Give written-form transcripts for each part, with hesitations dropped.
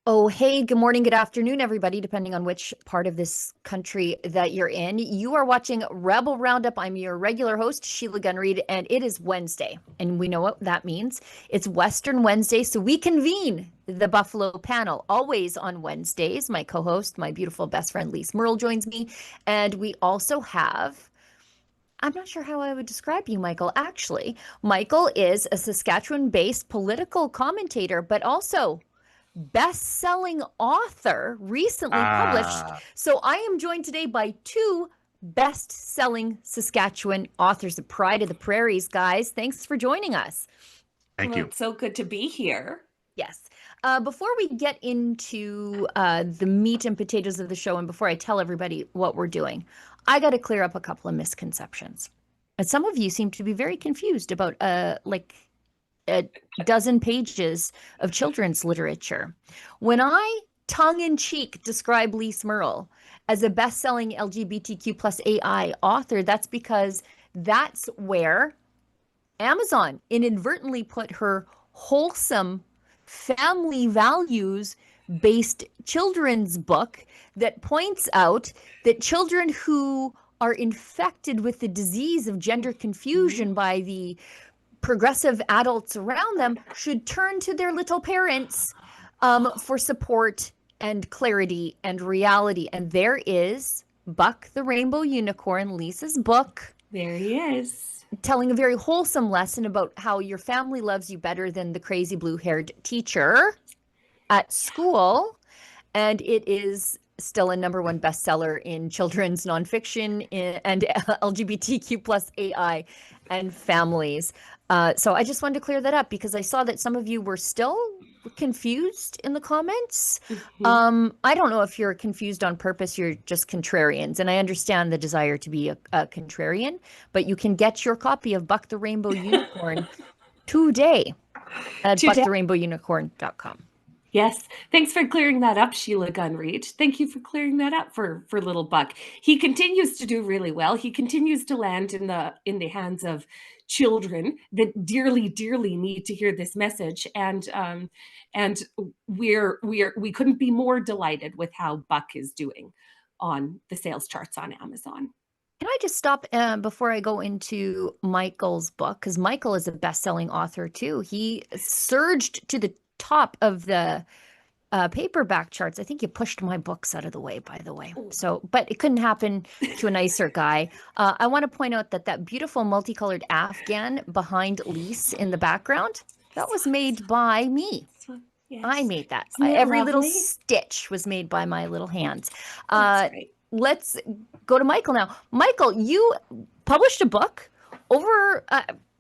Oh, hey, good morning, good afternoon, everybody, depending on which part of this country that you're in. You are watching Rebel Roundup. I'm your regular host, Sheila Gunn, and it is Wednesday. And we know what that means. It's Western Wednesday, so we convene the Buffalo panel always on Wednesdays. My co-host, my beautiful best friend, Lise Merle, joins me. And we also have I'm not sure how I would describe you, Michael. Actually, Michael is a Saskatchewan-based political commentator, but also best-selling author, recently published. Ah, So I am joined today by two best-selling Saskatchewan authors, the pride of the prairies, guys. Thanks for joining us. thank Well, you. it's so good to be here. Yes. Before we get into the meat and potatoes of the show, and before I tell everybody what we're doing, I got to clear up a couple of misconceptions. And some of you seem to be very confused about like a dozen pages of children's literature. When I tongue in cheek describe Lise Merle as a best-selling LGBTQ plus AI author, that's because that's where Amazon inadvertently put her wholesome family values based children's book that points out that children who are infected with the disease of gender confusion by the progressive adults around them should turn to their little parents for support and clarity and reality. And there is Buck the Rainbow Unicorn, Lisa's book, There he is. telling a very wholesome lesson about how your family loves you better than the crazy blue-haired teacher at school. And it is still a number one bestseller in children's nonfiction and LGBTQ plus AI and families. So I just wanted to clear that up because I saw that some of you were still confused in the comments. I don't know if you're confused on purpose, you're just contrarians. And I understand the desire to be a contrarian, but you can get your copy of Buck the Rainbow Unicorn today at Today. bucktherainbowunicorn.com. Yes. Thanks for clearing that up, Sheila Gunn. Reid. Thank you for clearing that up for little Buck. He continues to do really well. He continues to land in the hands of children that dearly, dearly need to hear this message. And we couldn't be more delighted with how Buck is doing on the sales charts on Amazon. Can I just stop before I go into Michael's book? Because Michael is a best-selling author too. He surged to the top of the paperback charts. I think you pushed my books out of the way, by the way. So, but it couldn't happen to a nicer guy. I want to point out that that beautiful multicolored Afghan behind Lise in the background, that was made by me. Yes. I made that. Isn't it Every little lovely? stitch was made by my little hands. That's right. Let's go to Michael now. Michael, you published a book over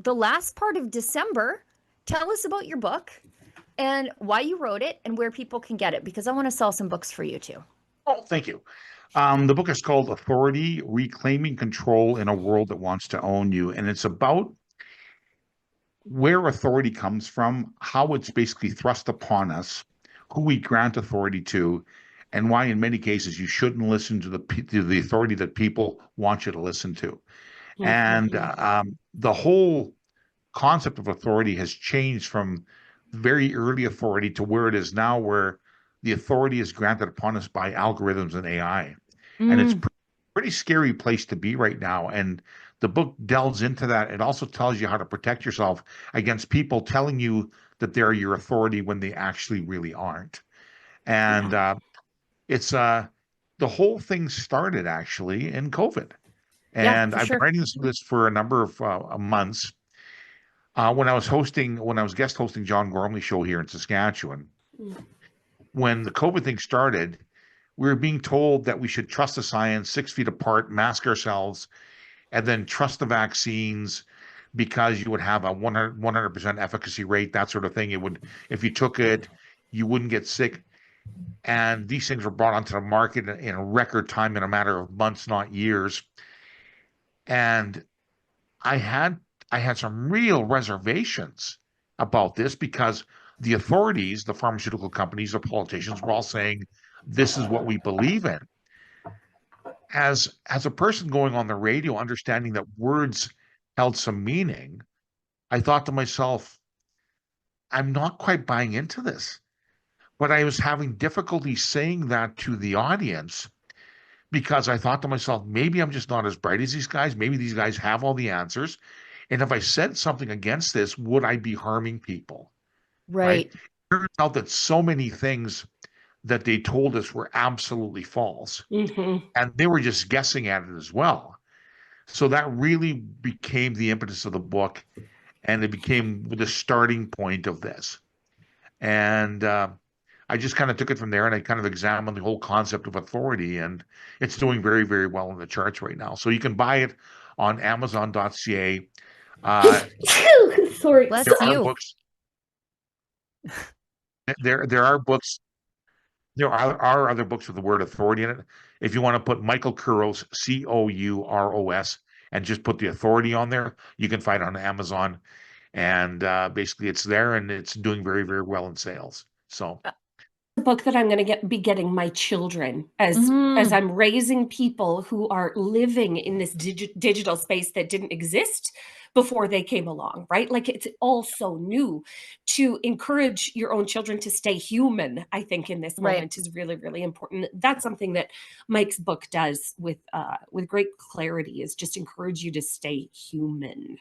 the last part of December. Tell us about your book and why you wrote it and where people can get it, because I want to sell some books for you too. Oh, thank you. The book is called Authority: Reclaiming Control in a World That Wants to Own You. And it's about where authority comes from, how it's basically thrust upon us, who we grant authority to, and why in many cases you shouldn't listen to the authority that people want you to listen to. And the whole concept of authority has changed from very early authority to where it is now, where the authority is granted upon us by algorithms and AI. And it's a pretty scary place to be right now. And the book delves into that. It also tells you how to protect yourself against people telling you that they're your authority when they actually really aren't. And it's the whole thing started actually in COVID. And I've been writing this for a number of months. When I was guest hosting John Gormley's show here in Saskatchewan, when the COVID thing started, we were being told that we should trust the science, 6 feet apart, mask ourselves, and then trust the vaccines because you would have a 100% efficacy rate, that sort of thing. It would, if you took it, you wouldn't get sick. And these things were brought onto the market in a record time, in a matter of months, not years. And I had some real reservations about this because the authorities, the pharmaceutical companies, the politicians were all saying, this is what we believe in. As a person going on the radio, understanding that words held some meaning, I thought to myself, I'm not quite buying into this. But I was having difficulty saying that to the audience because I thought to myself, maybe I'm just not as bright as these guys. Maybe these guys have all the answers. And if I said something against this, would I be harming people? Right? Right. Turns out that so many things that they told us were absolutely false. Mm-hmm. And they were just guessing at it as well. So that really became the impetus of the book. And it became the starting point of this. And I just kind of took it from there and I kind of examined the whole concept of authority. And it's doing very, very well in the charts right now. So you can buy it on Amazon.ca. Sorry. Bless There are you. books. There are books. There are other books with the word authority in it. If you want to put Michael Couros, Couros, and just put the authority on there, you can find it on Amazon. And basically, it's there and it's doing very, very well in sales. So The book that I'm going to be getting my children as Mhm. I'm raising people who are living in this digital space that didn't exist before they came along, right? Like it's all so new. To encourage your own children to stay human, I think in this Right. moment is really, really important. That's something that Mike's book does with great clarity, is just encourage you to stay human.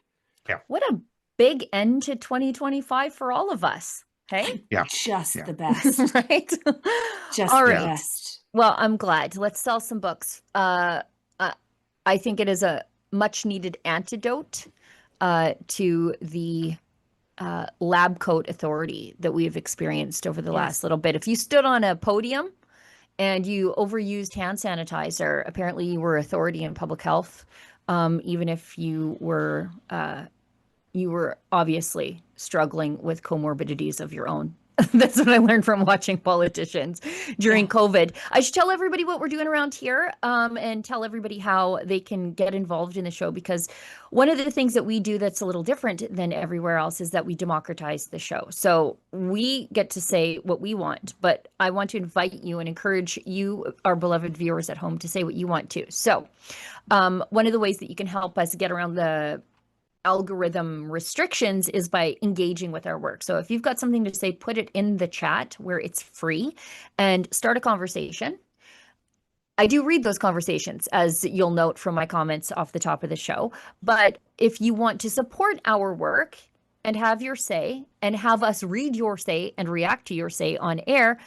What a big end to 2025 for all of us. Hey? yeah, Just Yeah. the best. Right? Just All the right. best. Well, I'm glad. Let's sell some books. I think it is a much needed antidote to the lab coat authority that we have experienced over the Yes. last little bit. If you stood on a podium and you overused hand sanitizer, apparently you were authority in public health, even if you were obviously struggling with comorbidities of your own. That's what I learned from watching politicians during Yeah. COVID. I should tell everybody what we're doing around here, and tell everybody how they can get involved in the show, because one of the things that we do that's a little different than everywhere else is that we democratize the show. So we get to say what we want, but I want to invite you and encourage you, our beloved viewers at home, to say what you want to. So one of the ways that you can help us get around the algorithm restrictions is by engaging with our work. So if you've got something to say, put it in the chat where it's free and start a conversation. I do read those conversations, as you'll note from my comments off the top of the show. But if you want to support our work and have your say and have us read your say and react to your say on air,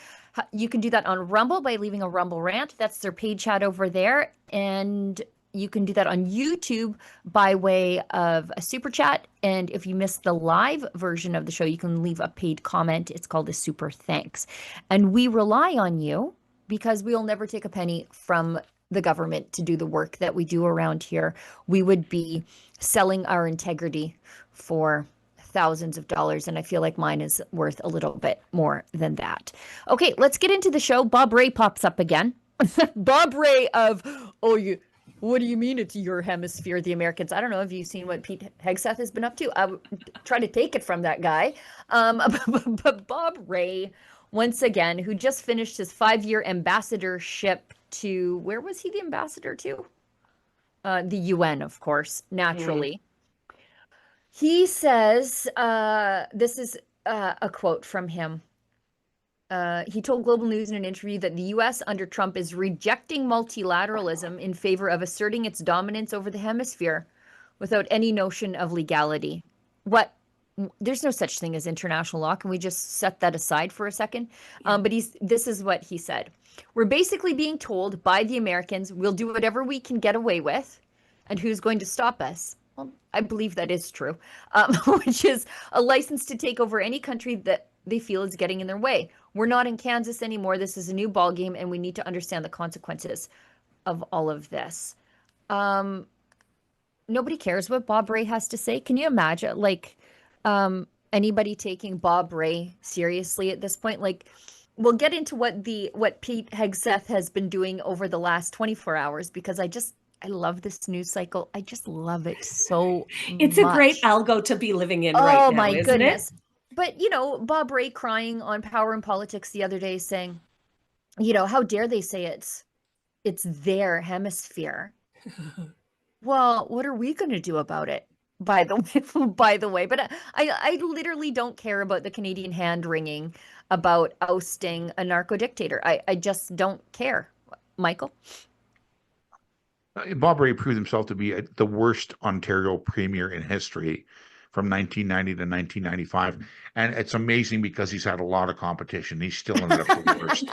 you can do that on Rumble by leaving a Rumble rant. That's their paid chat over there. And you can do that on YouTube by way of a super chat. And if you missed the live version of the show, you can leave a paid comment. It's called a super thanks. And we rely on you because we'll never take a penny from the government to do the work that we do around here. We would be selling our integrity for thousands of dollars, and I feel like mine is worth a little bit more than that. Okay, let's get into the show. Bob Ray pops up again. Bob Ray of, what do you mean it's your hemisphere, the Americans? I don't know. Have you seen what Pete Hegseth has been up to? I would try to take it from that guy. But Bob Ray, once again, who just finished his 5-year ambassadorship to, where was he the ambassador to? The UN, of course, naturally. He says, this is a quote from him. He told Global News in an interview that the US under Trump is rejecting multilateralism in favor of asserting its dominance over the hemisphere without any notion of legality. There's no such thing as international law. Can we just set that aside for a second? But this is what he said. We're basically being told by the Americans, we'll do whatever we can get away with, and who's going to stop us? Well, I believe that is true, which is a license to take over any country that they feel is getting in their way. We're not in Kansas anymore. This is a new ball game, and we need to understand the consequences of all of this. Nobody cares what Bob Ray has to say. Can you imagine, anybody taking Bob Ray seriously at this point? Like, we'll get into what Pete Hegseth has been doing over the last 24 hours, because I love this news cycle. I just love it so It's much. a great algo to be living in right now, Oh my isn't goodness. it? But, Bob Ray crying on Power and Politics the other day saying, how dare they say it's their hemisphere? Well, what are we going to do about it? by the way, by the way. But I literally don't care about the Canadian hand wringing about ousting a narco dictator. I just don't care. Michael? Bob Rae proved himself to be the worst Ontario premier in history from 1990 to 1995. And it's amazing because he's had a lot of competition. He still ended up the worst.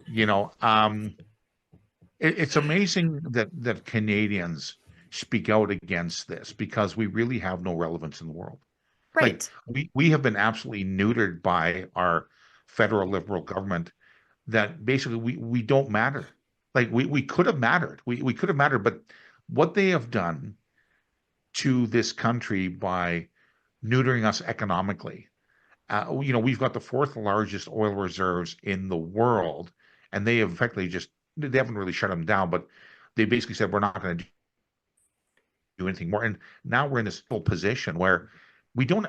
You know, it's amazing that Canadians speak out against this because we really have no relevance in the world. Like Right. we have been absolutely neutered by our federal liberal government that basically we don't matter. Like we could have mattered. We could have mattered, but what they have done to this country by neutering us economically, we've got the fourth largest oil reserves in the world, and they have effectively they haven't really shut them down, but they basically said we're not going to do anything more. And now we're in this full position where we don't,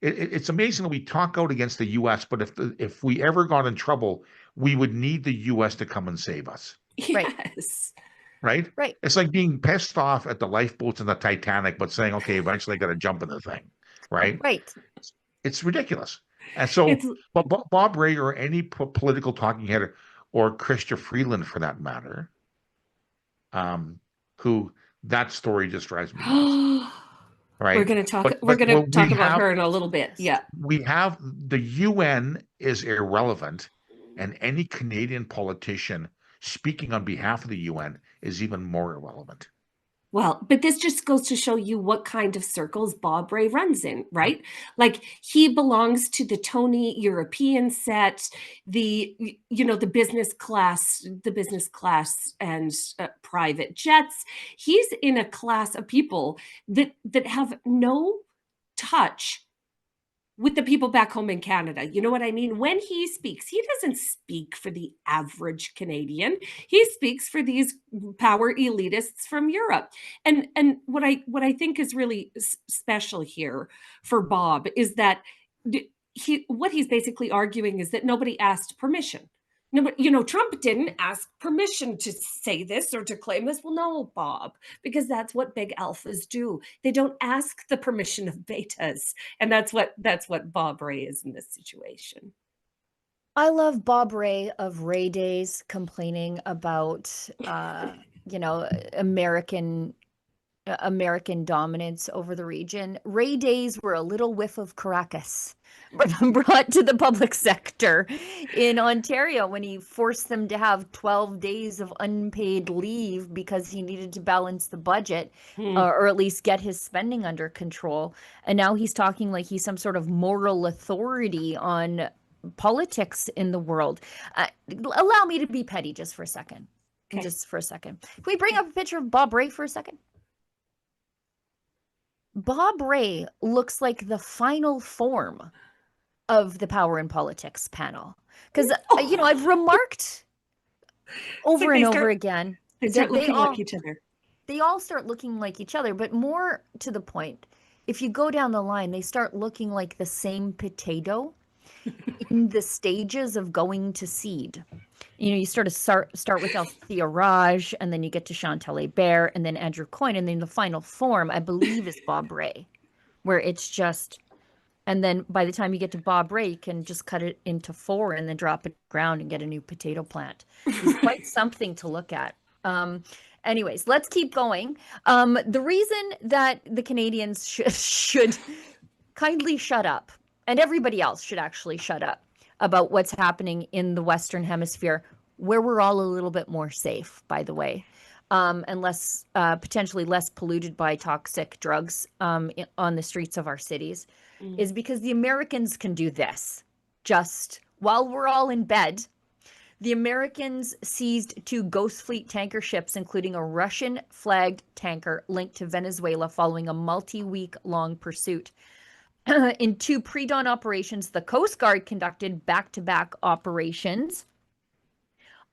it's amazing that we talk out against the U.S., but if we ever got in trouble, we would need the U.S. to come and save us. Yes. Right? Right. It's like being pissed off at the lifeboats in the Titanic, but saying, okay, eventually I got to jump in the thing. Right? Right. It's ridiculous. And so, but Bob Rae or any political talking head or Chrystia Freeland for that matter, who that story just drives me nuts. Right. We're going to talk. But We're going to what talk about her in a little bit. Yeah. We have the UN is irrelevant, and any Canadian politician speaking on behalf of the UN is even more irrelevant. Well, but this just goes to show you what kind of circles Bob Rae runs in, right? Like he belongs to the Tony European set, the business class and private jets. He's in a class of people that have no touch with the people back home in Canada. You know what I mean? When he speaks, he doesn't speak for the average Canadian. He speaks for these power elitists from Europe. And what I think is really special here for Bob is that what he's basically arguing is that nobody asked permission. No, Trump didn't ask permission to say this or to claim this. Well, no, Bob, because that's what big alphas do. They don't ask the permission of betas. And that's what Bob Rae is in this situation. I love Bob Rae of Rae Days complaining about, American dominance over the region. Rae Days were a little whiff of Caracas brought to the public sector in Ontario when he forced them to have 12 days of unpaid leave because he needed to balance the budget or at least get his spending under control. And now he's talking like he's some sort of moral authority on politics in the world. Allow me to be petty just for a second. Okay. Just for a second. Can we bring up a picture of Bob Rae for a second? Bob Rae looks like the final form of the Power in Politics panel. Because, I've remarked over and over again they start looking like each other. They all start looking like each other, but more to the point, if you go down the line, they start looking like the same potato in the stages of going to seed. You sort of start with Althea Raj, and then you get to Chantal Hébert, and then Andrew Coyne, and then the final form, I believe, is Bob Rae, where it's just, and then by the time you get to Bob Rae, you can just cut it into 4 and then drop it on the ground and get a new potato plant. It's quite something to look at. Anyways, let's keep going. The reason that the Canadians should kindly shut up, and everybody else should actually shut up about what's happening in the Western Hemisphere, where we're all a little bit more safe, by the way, and less potentially less polluted by toxic drugs on the streets of our cities, is because the Americans can do this. Just while we're all in bed, the Americans seized 2 Ghost Fleet tanker ships, including a Russian-flagged tanker linked to Venezuela following a multi-week-long pursuit. In 2 pre-dawn operations, the Coast Guard conducted back-to-back operations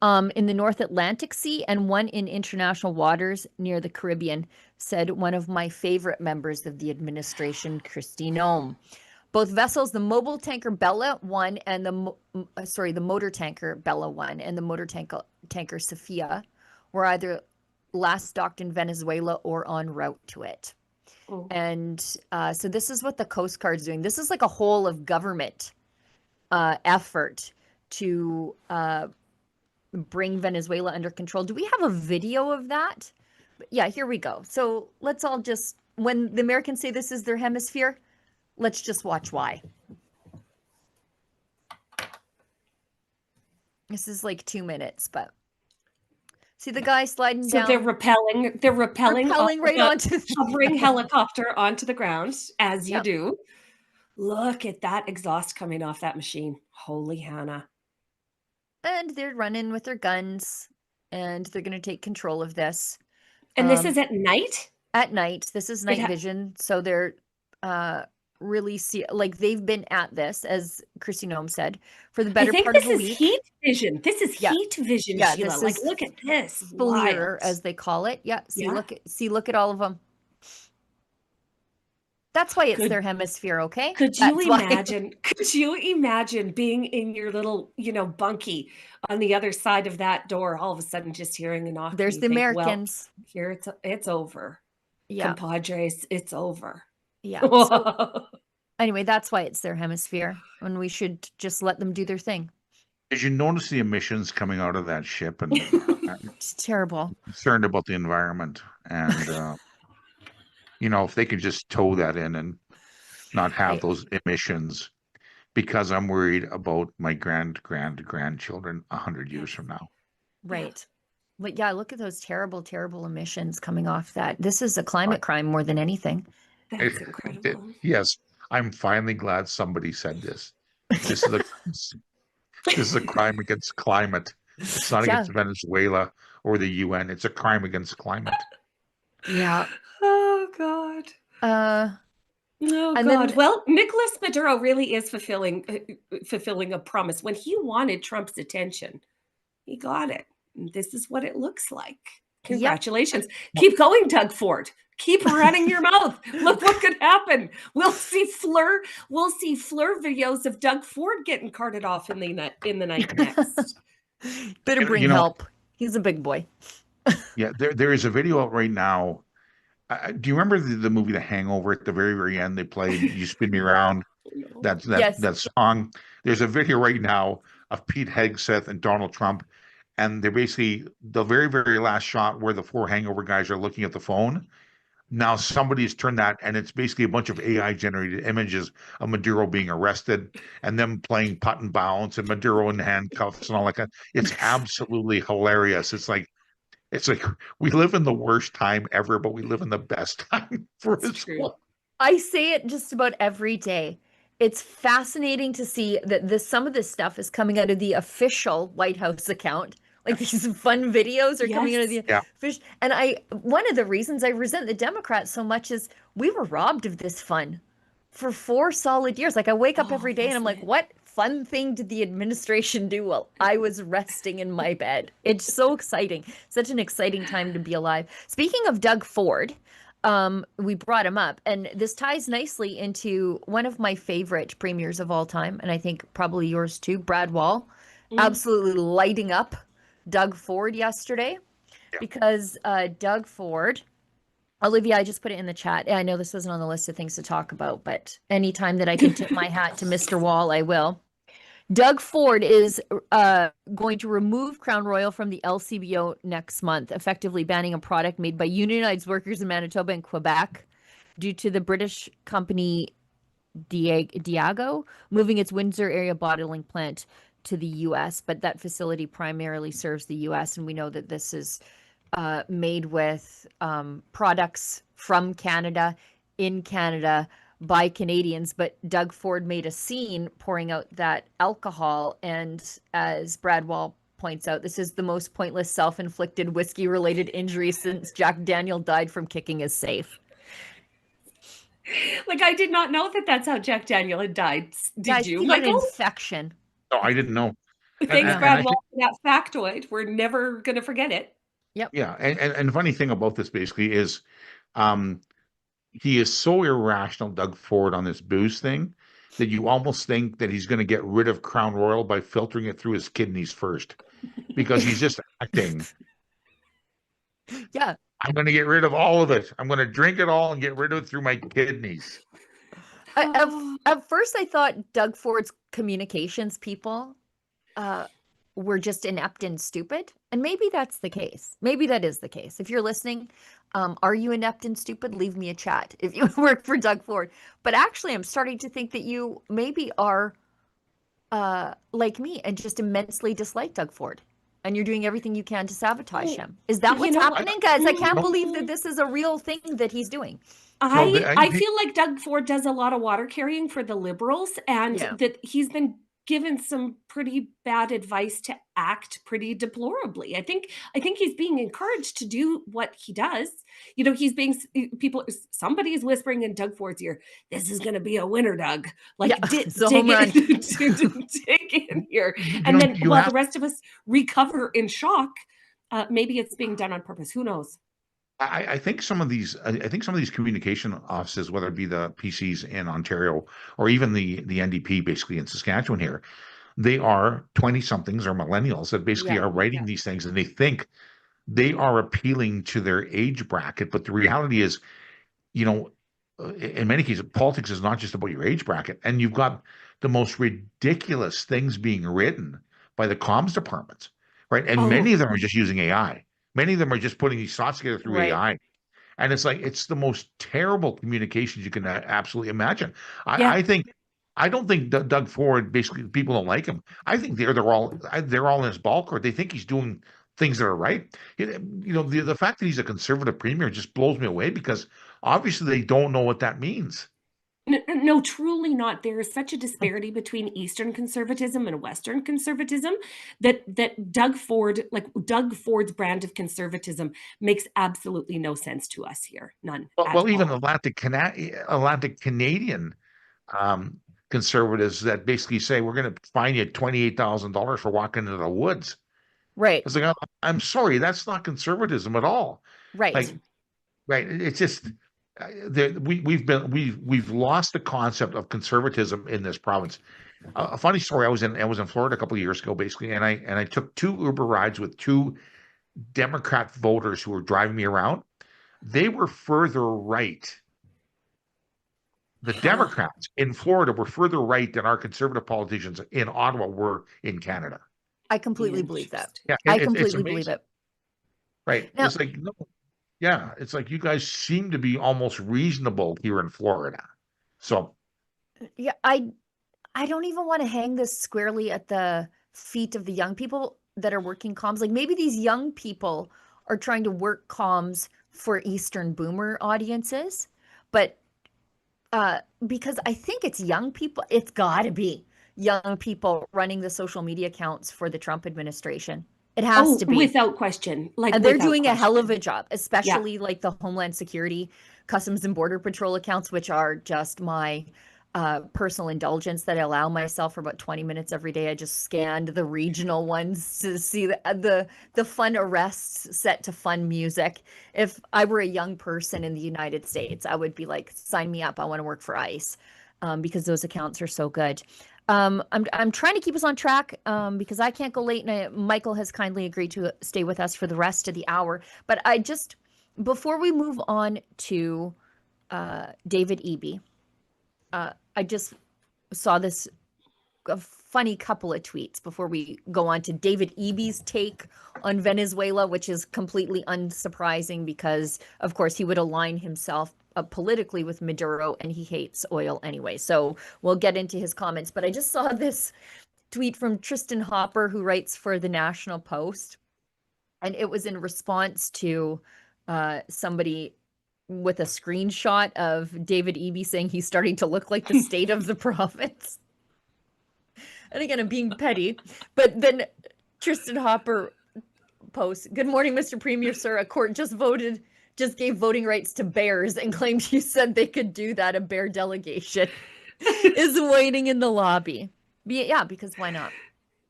in the North Atlantic Sea and one in international waters near the Caribbean, said one of my favorite members of the administration, Christine Ohm. Both vessels, the mobile tanker Bella 1 and the motor tanker Bella 1 and the motor tanker Sophia, were either last docked in Venezuela or en route to it. Oh. And so this is what the Coast Guard's doing. This is like a whole of government effort to bring Venezuela under control. Do we have a video of that? Yeah, here we go. So let's all just, when the Americans say this is their hemisphere, let's just watch why. This is like 2 minutes, but see the guy sliding So down. they're repelling right onto hovering helicopter onto the ground, as you Yep. do. Look at that exhaust coming off that machine. Holy Hannah. And they're running with their guns, and they're going to take control of this. And this is at night? At night. This is night vision. So they're really like they've been at this, as Christy Nome said, for the better part of a week. This is heat vision. This is heat vision, yeah, Sheila. This like, is look at this. FLIR, as they call it. Yeah. Look at all of them. That's why it's their hemisphere, okay? Could you imagine being in your little, bunkie on the other side of that door, all of a sudden just hearing a knock? There's the Americans. Well, here it's over. Yeah. Compadres, it's over. Yeah. So, anyway, that's why it's their hemisphere, and we should just let them do their thing. Did you notice the emissions coming out of that ship? And it's terrible. Concerned about the environment, and if they could just tow that in and not have those emissions, because I'm worried about my grandchildren 100 years from now. Right. But yeah, look at those terrible, terrible emissions coming off that. This is a climate crime more than anything. That's incredible. Yes. I'm finally glad somebody said this. This is a crime against climate. It's not against Venezuela or the UN. It's a crime against climate. Yeah. Oh, God. Well, Nicolas Maduro really is fulfilling a promise. When he wanted Trump's attention, he got it. And this is what it looks like. Congratulations. Yep. Keep going, Doug Ford. Keep running your mouth. Look what could happen. We'll see FLIR videos of Doug Ford getting carted off in the night next. Better bring help. He's a big boy. Yeah, there is a video out right now. Do you remember the movie The Hangover? At the very, very end, they play "You Spin Me Around." That song. There's a video right now of Pete Hegseth and Donald Trump, and they're basically the very, very last shot where the 4 hangover guys are looking at the phone. Now somebody's turned that, and it's basically a bunch of AI generated images of Maduro being arrested and them playing putt and bounce and Maduro in handcuffs and all that. It's absolutely hilarious. It's like we live in the worst time ever, but we live in the best time for Israel. I say it just about every day. It's fascinating to see that some of this stuff is coming out of the official White House account. Like these fun videos are coming out of the fish. And one of the reasons I resent the Democrats so much is we were robbed of this fun for 4 solid years. Like I wake up every day and I'm like, what fun thing did the administration do while I was resting in my bed? It's so exciting. Such an exciting time to be alive. Speaking of Doug Ford, we brought him up, and this ties nicely into one of my favorite premiers of all time, and I think probably yours too, Brad Wall, absolutely lighting up Doug Ford yesterday, because Doug Ford, Olivia, I just put it in the chat. I know this wasn't on the list of things to talk about, but anytime that I can tip my hat to Mr. Wall, I will. Doug Ford is going to remove Crown Royal from the LCBO next month, effectively banning a product made by unionized workers in Manitoba and Quebec due to the British company Diageo moving its Windsor area bottling plant to the U.S., but that facility primarily serves the U.S., and we know that this is made with products from Canada, in Canada, by Canadians. But Doug Ford made a scene pouring out that alcohol, and as Brad Wall points out, this is the most pointless self-inflicted whiskey-related injury since Jack Daniel died from kicking his safe. Like, I did not know that that's how Jack Daniel had died. Did you, Michael? An infection. No, I didn't know. Thanks, Brad Wall, for that factoid. We're never going to forget it. Yep. Yeah, and the funny thing about this basically is he is so irrational, Doug Ford, on this booze thing, that you almost think that he's going to get rid of Crown Royal by filtering it through his kidneys first, because he's just acting. Yeah. I'm going to get rid of all of it. I'm going to drink it all and get rid of it through my kidneys. At first, I thought Doug Ford's communications people were just inept and stupid. And maybe that's the case. Maybe that is the case. If you're listening, are you inept and stupid? Leave me a chat if you work for Doug Ford. But actually, I'm starting to think that you maybe are like me and just immensely dislike Doug Ford. And you're doing everything you can to sabotage him. Is that what's happening, guys? I can't believe that this is a real thing that he's doing. I feel like Doug Ford does a lot of water carrying for the Liberals, and that he's been given some pretty bad advice to act pretty deplorably. I think he's being encouraged to do what he does. You know, he's being somebody is whispering in Doug Ford's ear, "This is going to be a winner, Doug. Like, dig in here." And then while the rest of us recover in shock, maybe it's being done on purpose. Who knows? I think some of these communication offices, whether it be the PCs in Ontario or even the NDP basically in Saskatchewan here, they are 20-somethings or millennials that basically are writing these things, and they think they are appealing to their age bracket. But the reality is, you know, in many cases, politics is not just about your age bracket. And you've got the most ridiculous things being written by the comms departments, right? And many of them are just using AI. Many of them are just putting these thoughts together through AI. And it's like, it's the most terrible communications you can absolutely imagine. I don't think Doug Ford, basically, people don't like him. I think they're all in his ball court. They think he's doing things that are right. You know, the fact that he's a conservative premier just blows me away, because obviously they don't know what that means. No, truly not. There is such a disparity between Eastern conservatism and Western conservatism that Doug Ford's brand of conservatism makes absolutely no sense to us here. None. Well, even Atlantic Canadian conservatives that basically say we're going to fine you $28,000 for walking into the woods. Right. It's like, I'm sorry, that's not conservatism at all. Right. Like, right. It's just we've lost the concept of conservatism in this province. A funny story: I was in Florida a couple of years ago, basically, and I took 2 Uber rides with 2 Democrat voters who were driving me around. They were further right. The Democrats in Florida were further right than our conservative politicians in Ottawa were in Canada. I completely believe that. Yeah, I completely believe it. Right. Now, it's like, no. Yeah, it's like you guys seem to be almost reasonable here in Florida. So, yeah, I don't even want to hang this squarely at the feet of the young people that are working comms. Like, maybe these young people are trying to work comms for Eastern boomer audiences, but because I think it's young people, it's got to be young people running the social media accounts for the Trump administration. It has to be, without question. Like, and they're doing a hell of a job, especially like the Homeland Security, Customs and Border Patrol accounts, which are just my personal indulgence that I allow myself for about 20 minutes every day. I just scanned the regional ones to see the fun arrests set to fun music. If I were a young person in the United States, I would be like, sign me up. I want to work for ICE, because those accounts are so good. I'm trying to keep us on track because I can't go late, and Michael has kindly agreed to stay with us for the rest of the hour. But before we move on to David Eby, I just saw this funny couple of tweets before we go on to David Eby's take on Venezuela, which is completely unsurprising because, of course, he would align himself politically with Maduro, and he hates oil anyway. So we'll get into his comments. But I just saw this tweet from Tristan Hopper, who writes for the National Post, and it was in response to somebody with a screenshot of David Eby saying he's starting to look like the state of the province. And again, I'm being petty, but then Tristan Hopper posts, "Good morning, Mr. Premier, sir. A court just gave voting rights to bears and claimed you said they could do that. A bear delegation is waiting in the lobby." Yeah, because why not?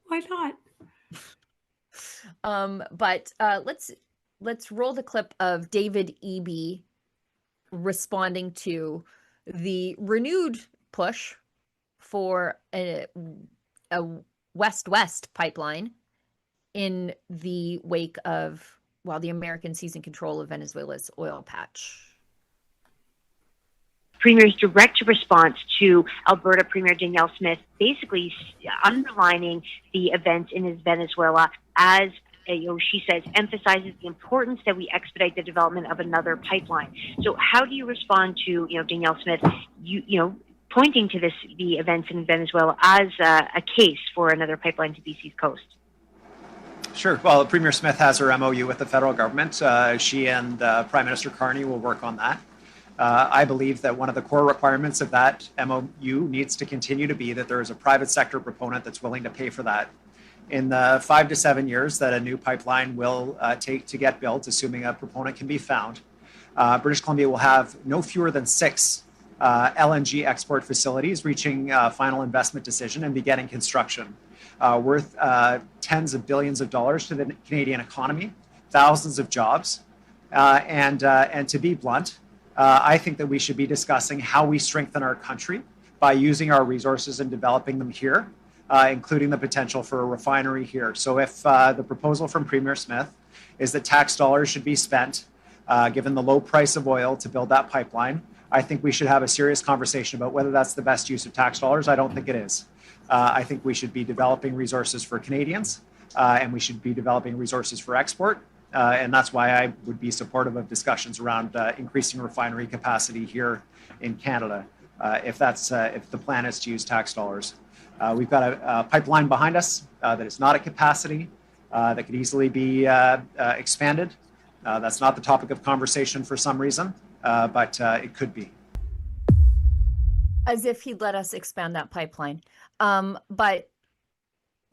Why not? But let's roll the clip of David Eby responding to the renewed push for a west-west pipeline in the wake of while the American seize control of Venezuela's oil patch. Premier's direct response to Alberta Premier Danielle Smith basically underlining the events in Venezuela as she says, emphasizes the importance that we expedite the development of another pipeline. So how do you respond to, Danielle Smith, pointing to the events in Venezuela as a case for another pipeline to BC's coast? Sure. Well, Premier Smith has her MOU with the federal government. She and Prime Minister Carney will work on that. I believe that one of the core requirements of that MOU needs to continue to be that there is a private sector proponent that's willing to pay for that. In the 5 to 7 years that a new pipeline will take to get built, assuming a proponent can be found, British Columbia will have no fewer than 6 LNG export facilities reaching final investment decision and beginning construction, worth tens of billions of dollars to the Canadian economy, thousands of jobs. And to be blunt, I think that we should be discussing how we strengthen our country by using our resources and developing them here, including the potential for a refinery here. So if the proposal from Premier Smith is that tax dollars should be spent, given the low price of oil, to build that pipeline, I think we should have a serious conversation about whether that's the best use of tax dollars. I don't think it is. I think we should be developing resources for Canadians, and we should be developing resources for export. And that's why I would be supportive of discussions around increasing refinery capacity here in Canada, if the plan is to use tax dollars. We've got a pipeline behind us that is not at capacity, that could easily be expanded. That's not the topic of conversation for some reason, but it could be. As if he'd let us expand that pipeline. But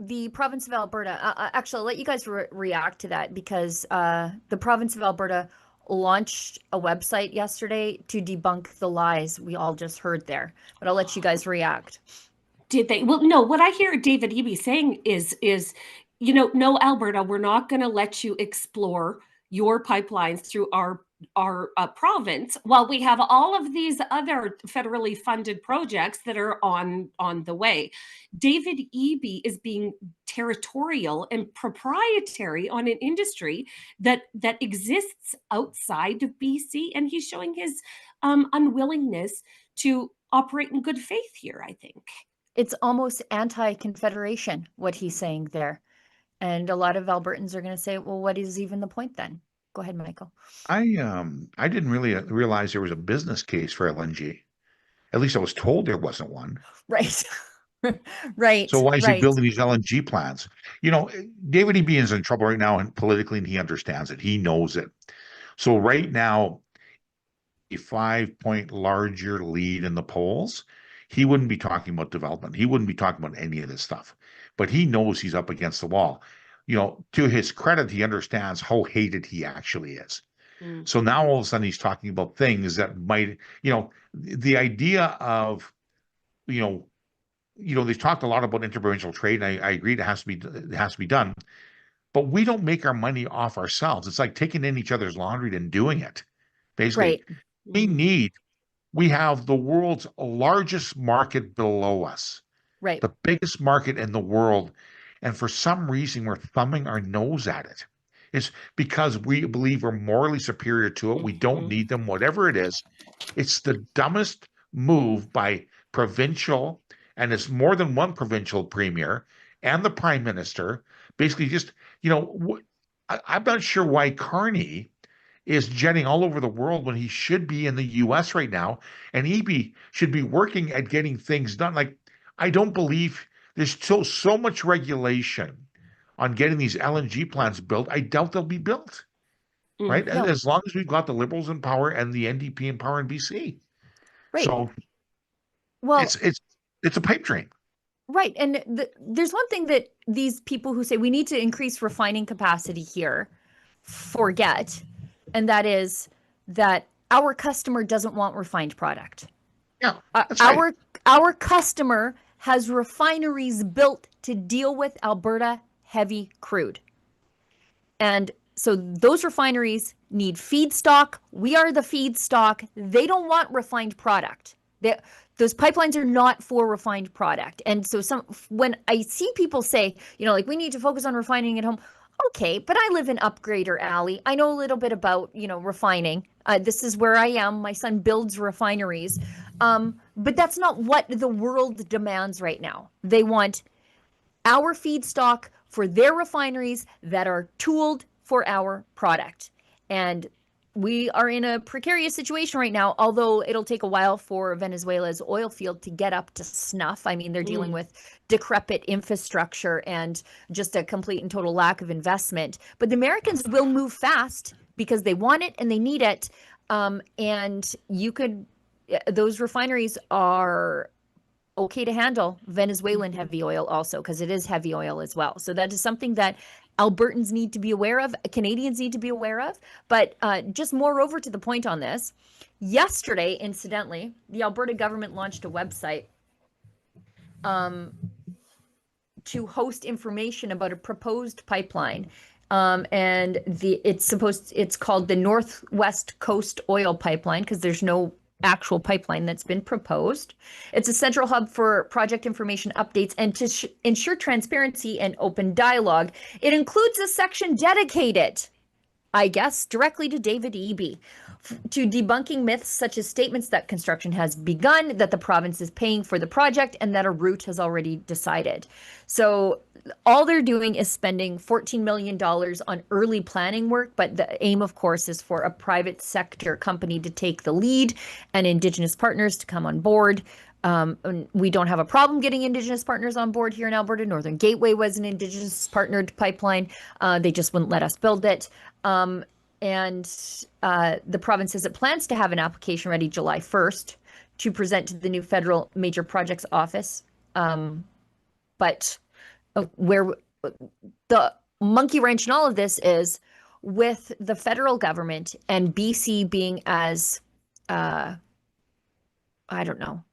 the province of Alberta, actually, I'll let you guys react to that, because the province of Alberta launched a website yesterday to debunk the lies we all just heard there. But I'll let you guys react. Did they? Well, no, what I hear David Eby saying is, no, Alberta, we're not going to let you explore your pipelines through our province while we have all of these other federally funded projects that are on the way. David Eby is being territorial and proprietary on an industry that exists outside of BC, and he's showing his unwillingness to operate in good faith here, I think. It's almost anti-Confederation, what he's saying there. And a lot of Albertans are going to say, well, what is even the point then? Go ahead, Michael. I didn't really realize there was a business case for LNG. At least I was told there wasn't one. Right. Right. So why is he building these LNG plants? David Eby is in trouble right now, and politically, and he understands it. He knows it. So right now, a 5-point larger lead in the polls, he wouldn't be talking about development. He wouldn't be talking about any of this stuff. But he knows he's up against the wall. To his credit, he understands how hated he actually is. Mm. So now all of a sudden he's talking about things that might, the idea of, they've talked a lot about interprovincial trade, and I agree it has to be done. But we don't make our money off ourselves. It's like taking in each other's laundry and doing it. Basically, right. We have the world's largest market below us. Right. The biggest market in the world. And for some reason, we're thumbing our nose at it. It's because we believe we're morally superior to it. We don't need them, whatever it is. It's the dumbest move by provincial, and it's more than one provincial premier and the prime minister. Basically just, I'm not sure why Carney is jetting all over the world when he should be in the U.S. right now. And Eby should be working at getting things done. Like, I don't believe there's still so much regulation on getting these LNG plants built. I doubt they'll be built, right? No. As long as we've got the Liberals in power and the NDP in power in BC. Right. So, well, it's a pipe dream. Right. And there's one thing that these people who say we need to increase refining capacity here forget, and that is that our customer doesn't want refined product. Yeah, that's right. Our customer has refineries built to deal with Alberta heavy crude. And so those refineries need feedstock. We are the feedstock. They don't want refined product. Those pipelines are not for refined product. And so when I see people say, we need to focus on refining at home, Okay, but I live in Upgrader Alley. I know a little bit about, refining. This is where I am. My son builds refineries. But that's not what the world demands right now. They want our feedstock for their refineries that are tooled for our product. And we are in a precarious situation right now, although it'll take a while for Venezuela's oil field to get up to snuff. I mean, they're dealing with decrepit infrastructure and just a complete and total lack of investment. But the Americans will move fast because they want it and they need it. And those refineries are okay to handle Venezuelan heavy oil also, because it is heavy oil as well. So that is something that Albertans need to be aware of, Canadians need to be aware of. But just moreover to the point on this, yesterday, incidentally, the Alberta government launched a website to host information about a proposed pipeline. And it's called the Northwest Coast Oil Pipeline, because there's no actual pipeline that's been proposed. It's a central hub for project information updates and to ensure transparency and open dialogue. It includes a section dedicated, I guess, directly to David Eby, to debunking myths such as statements that construction has begun, that the province is paying for the project, and that a route has already decided. So all they're doing is spending $14 million on early planning work, but the aim, of course, is for a private sector company to take the lead and Indigenous partners to come on board. We don't have a problem getting Indigenous partners on board here in Alberta. Northern Gateway was an Indigenous partnered pipeline. They just wouldn't let us build it. And the province says it plans to have an application ready July 1st to present to the new federal major projects office. But where the monkey wrench in all of this is with the federal government and BC being as, I don't know.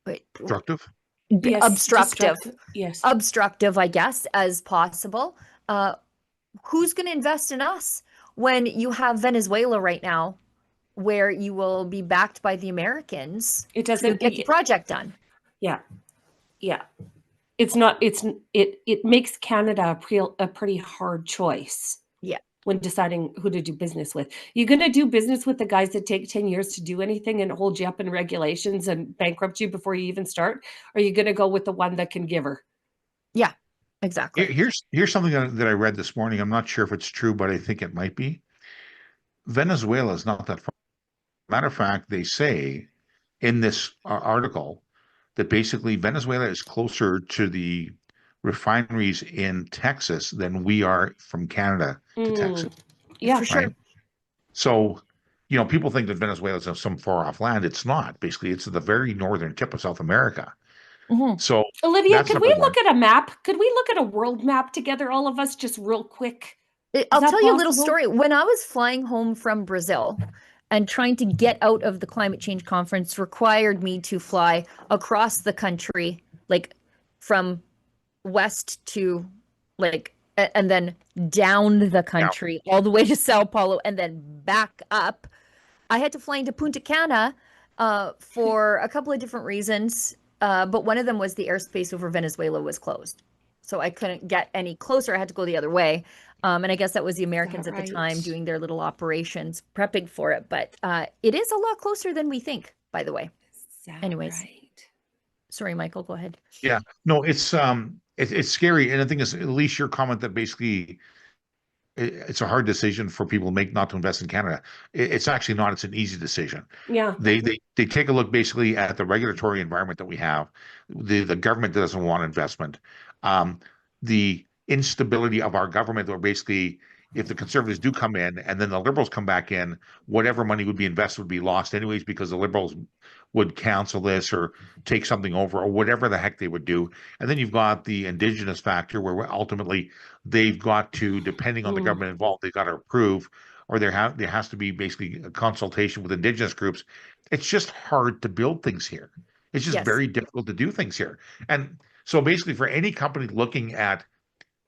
Obstructive? Yes, obstructive. Yes. Obstructive, I guess, as possible. Who's going to invest in us when you have Venezuela right now, where you will be backed by the Americans It doesn't to get the project done? Yeah. It's not, it makes Canada a pretty hard choice. Yeah. When deciding who to do business with. You're going to do business with the guys that take 10 years to do anything and hold you up in regulations and bankrupt you before you even start? Or are you going to go with the one that can give her? Yeah, exactly. Here's something that I read this morning. I'm not sure if it's true, but I think it might be. Venezuela is not that far. Matter of fact, they say in this article that basically Venezuela is closer to the refineries in Texas than we are from Canada to Texas. Yeah, for sure. Right? So, people think that Venezuela is some far off land. It's not. Basically, it's at the very northern tip of South America. Mm-hmm. So, Olivia, could we look at a map? Could we look at a world map together, all of us, just real quick? I'll tell you a little story. When I was flying home from Brazil and trying to get out of the climate change conference required me to fly across the country, like from west to and then down the country all the way to Sao Paulo and then back up. I had to fly into Punta Cana for a couple of different reasons, but one of them was the airspace over Venezuela was closed. So I couldn't get any closer. I had to go the other way. And I guess that was the Americans at the time doing their little operations, prepping for it. But it is a lot closer than we think, by the way. Anyways. Right. Sorry, Michael, go ahead. Yeah, no, it's scary. And the thing is, at least your comment that basically it's a hard decision for people to make not to invest in Canada. It's actually not. It's an easy decision. Yeah. They take a look basically at the regulatory environment that we have. The government doesn't want investment. The instability of our government, or basically if the Conservatives do come in and then the Liberals come back in, whatever money would be invested would be lost anyways, because the Liberals would cancel this or take something over or whatever the heck they would do. And then you've got the Indigenous factor where ultimately they've got to, depending on the government involved, they've got to approve, or there has to be basically a consultation with Indigenous groups. It's just hard to build things here. It's just very difficult to do things here. And so basically for any company looking at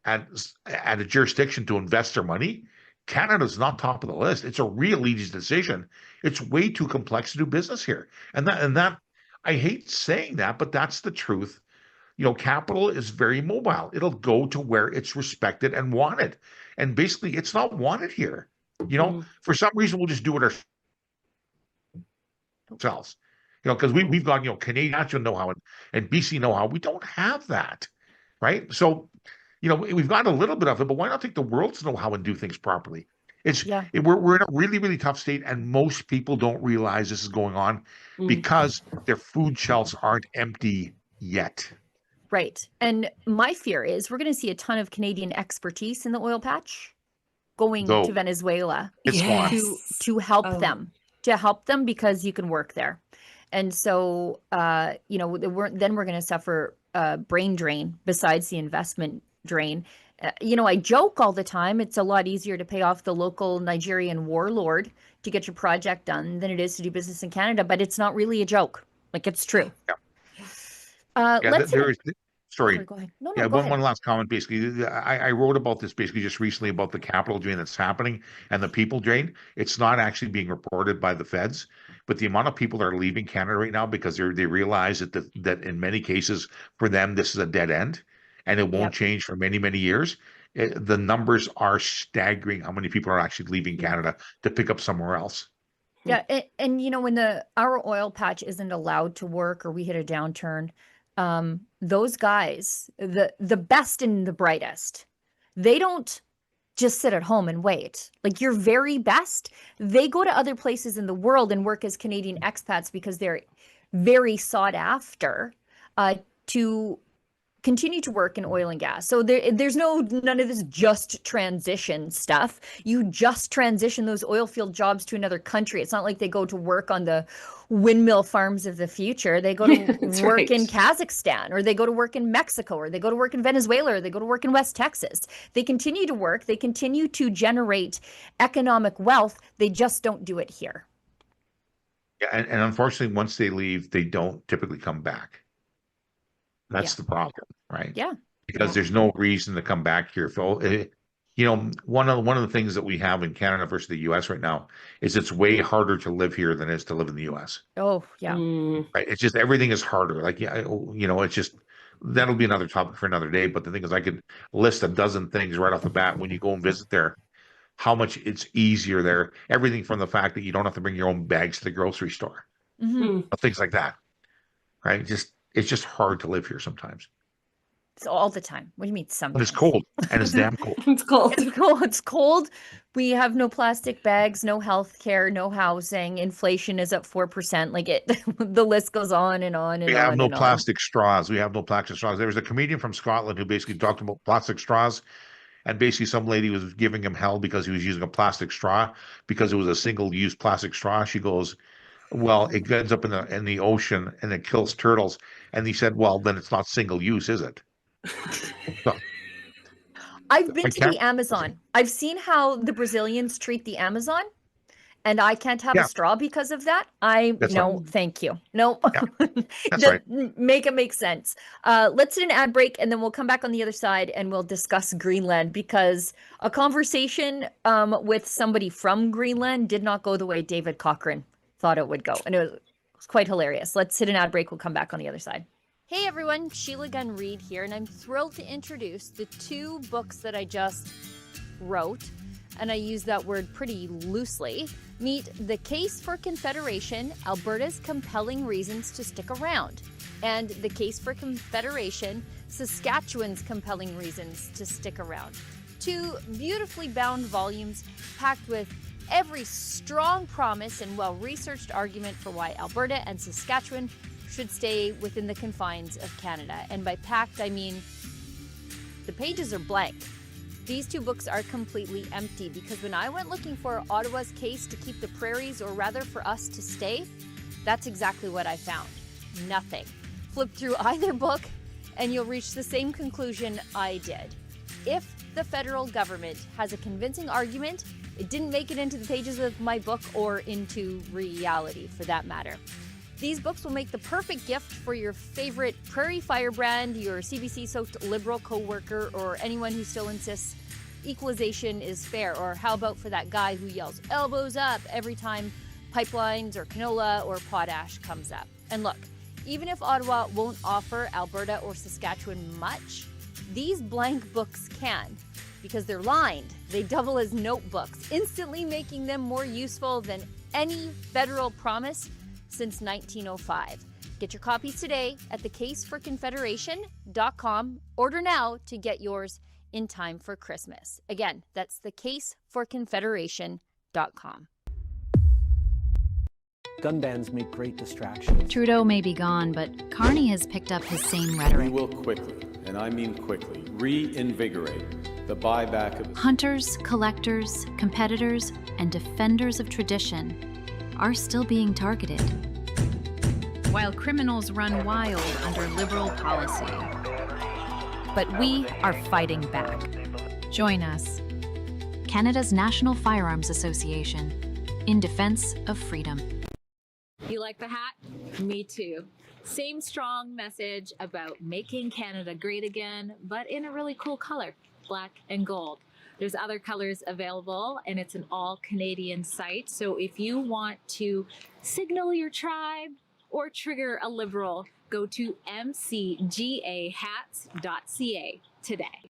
a jurisdiction to invest their money, Canada's not top of the list. It's a real easy decision. It's way too complex to do business here. And that I hate saying that, but that's the truth capital is very mobile. It'll go to where it's respected and wanted. And basically, it's not wanted here. For some reason, we'll just do it ourselves. Because we've got, Canadian know-how and BC know-how. We don't have that, right? So, we've got a little bit of it, but why not take the world's know-how and do things properly? We're in a really, really tough state, and most people don't realize this is going on because their food shelves aren't empty yet. Right. And my fear is we're going to see a ton of Canadian expertise in the oil patch going to Venezuela to help them, because you can work there. And so, then we're going to suffer a brain drain besides the investment drain. I joke all the time. It's a lot easier to pay off the local Nigerian warlord to get your project done than it is to do business in Canada, but it's not really a joke. Like, it's true. Sorry. Go ahead. No, go ahead. One last comment. Basically, I wrote about this just recently about the capital drain that's happening and the people drain. It's not actually being reported by the feds, but the amount of people that are leaving Canada right now because they realize that in many cases for them this is a dead end, and it won't change for many, many years. The numbers are staggering. How many people are actually leaving Canada to pick up somewhere else? Yeah, and when our oil patch isn't allowed to work or we hit a downturn, those guys, the best and the brightest, they don't just sit at home and wait. Like, your very best, they go to other places in the world and work as Canadian expats because they're very sought after to continue to work in oil and gas. So there's none of this just transition stuff. You just transition those oil field jobs to another country. It's not like they go to work on the windmill farms of the future. They go to work in Kazakhstan, or they go to work in Mexico, or they go to work in Venezuela, or they go to work in West Texas. They continue to work. They continue to generate economic wealth. They just don't do it here. Yeah, and unfortunately, once they leave, they don't typically come back. That's the problem, right? Yeah. Because there's no reason to come back here. One of the things that we have in Canada versus the U.S. right now is it's way harder to live here than it is to live in the U.S. Oh, yeah. Right. It's just everything is harder. Like, it's just that'll be another topic for another day. But the thing is, I could list a dozen things right off the bat when you go and visit there, how much it's easier there. Everything from the fact that you don't have to bring your own bags to the grocery store, things like that. Right. It's just hard to live here sometimes. It's all the time. What do you mean sometimes? But it's cold, and it's damn cold. It's cold. It's cold. We have no plastic bags, no health care, no housing. Inflation is at 4%. Like, the list goes on and on and on. We have no plastic straws. We have no plastic straws. There was a comedian from Scotland who basically talked about plastic straws, and basically some lady was giving him hell because he was using a plastic straw because it was a single-use plastic straw. She goes, well, it ends up in the ocean and it kills turtles. And he said, well, then it's not single use, is it? So, I've been to the Amazon. I've seen how the Brazilians treat the Amazon, and I can't have a straw because of that. Thank you. No, that's right. Make it make sense. Let's do an ad break, and then we'll come back on the other side and we'll discuss Greenland, because a conversation with somebody from Greenland did not go the way David Cochrane thought it would go, and it was quite hilarious. Let's hit an ad break. We'll come back on the other side. Hey everyone, Sheila Gunn Reid here, and I'm thrilled to introduce the 2 books that I just wrote, and I use that word pretty loosely. Meet The Case for Confederation, Alberta's Compelling Reasons to Stick Around, and The Case for Confederation, Saskatchewan's Compelling Reasons to Stick Around. 2 beautifully bound volumes packed with every strong promise and well-researched argument for why Alberta and Saskatchewan should stay within the confines of Canada. And by packed, I mean the pages are blank. These 2 books are completely empty, because when I went looking for Ottawa's case to keep the prairies, or rather for us to stay, that's exactly what I found. Nothing. Flip through either book and you'll reach the same conclusion I did. If the federal government has a convincing argument, it didn't make it into the pages of my book, or into reality for that matter. These books will make the perfect gift for your favorite prairie firebrand, your CBC-soaked Liberal co-worker, or anyone who still insists equalization is fair. Or how about for that guy who yells elbows up every time pipelines or canola or potash comes up? And look, Even if Ottawa won't offer Alberta or Saskatchewan much, these blank books can, because they're lined. They double as notebooks, instantly making them more useful than any federal promise since 1905. Get your copies today at thecaseforconfederation.com. Order now to get yours in time for Christmas. Again, that's thecaseforconfederation.com. Gun bans make great distractions. Trudeau may be gone, but Carney has picked up his same We rhetoric. will quickly, and I mean quickly, reinvigorate the buyback of Hunters, collectors, competitors, and defenders of tradition are still being targeted, while criminals run wild under Liberal policy. But we are fighting back. Join us, Canada's National Firearms Association, in defense of freedom. You like the hat? Me too. Same strong message about making Canada great again, but in a really cool color, black and gold. There's other colors available, and it's an all-Canadian site. So if you want to signal your tribe or trigger a Liberal, go to mcgahats.ca today.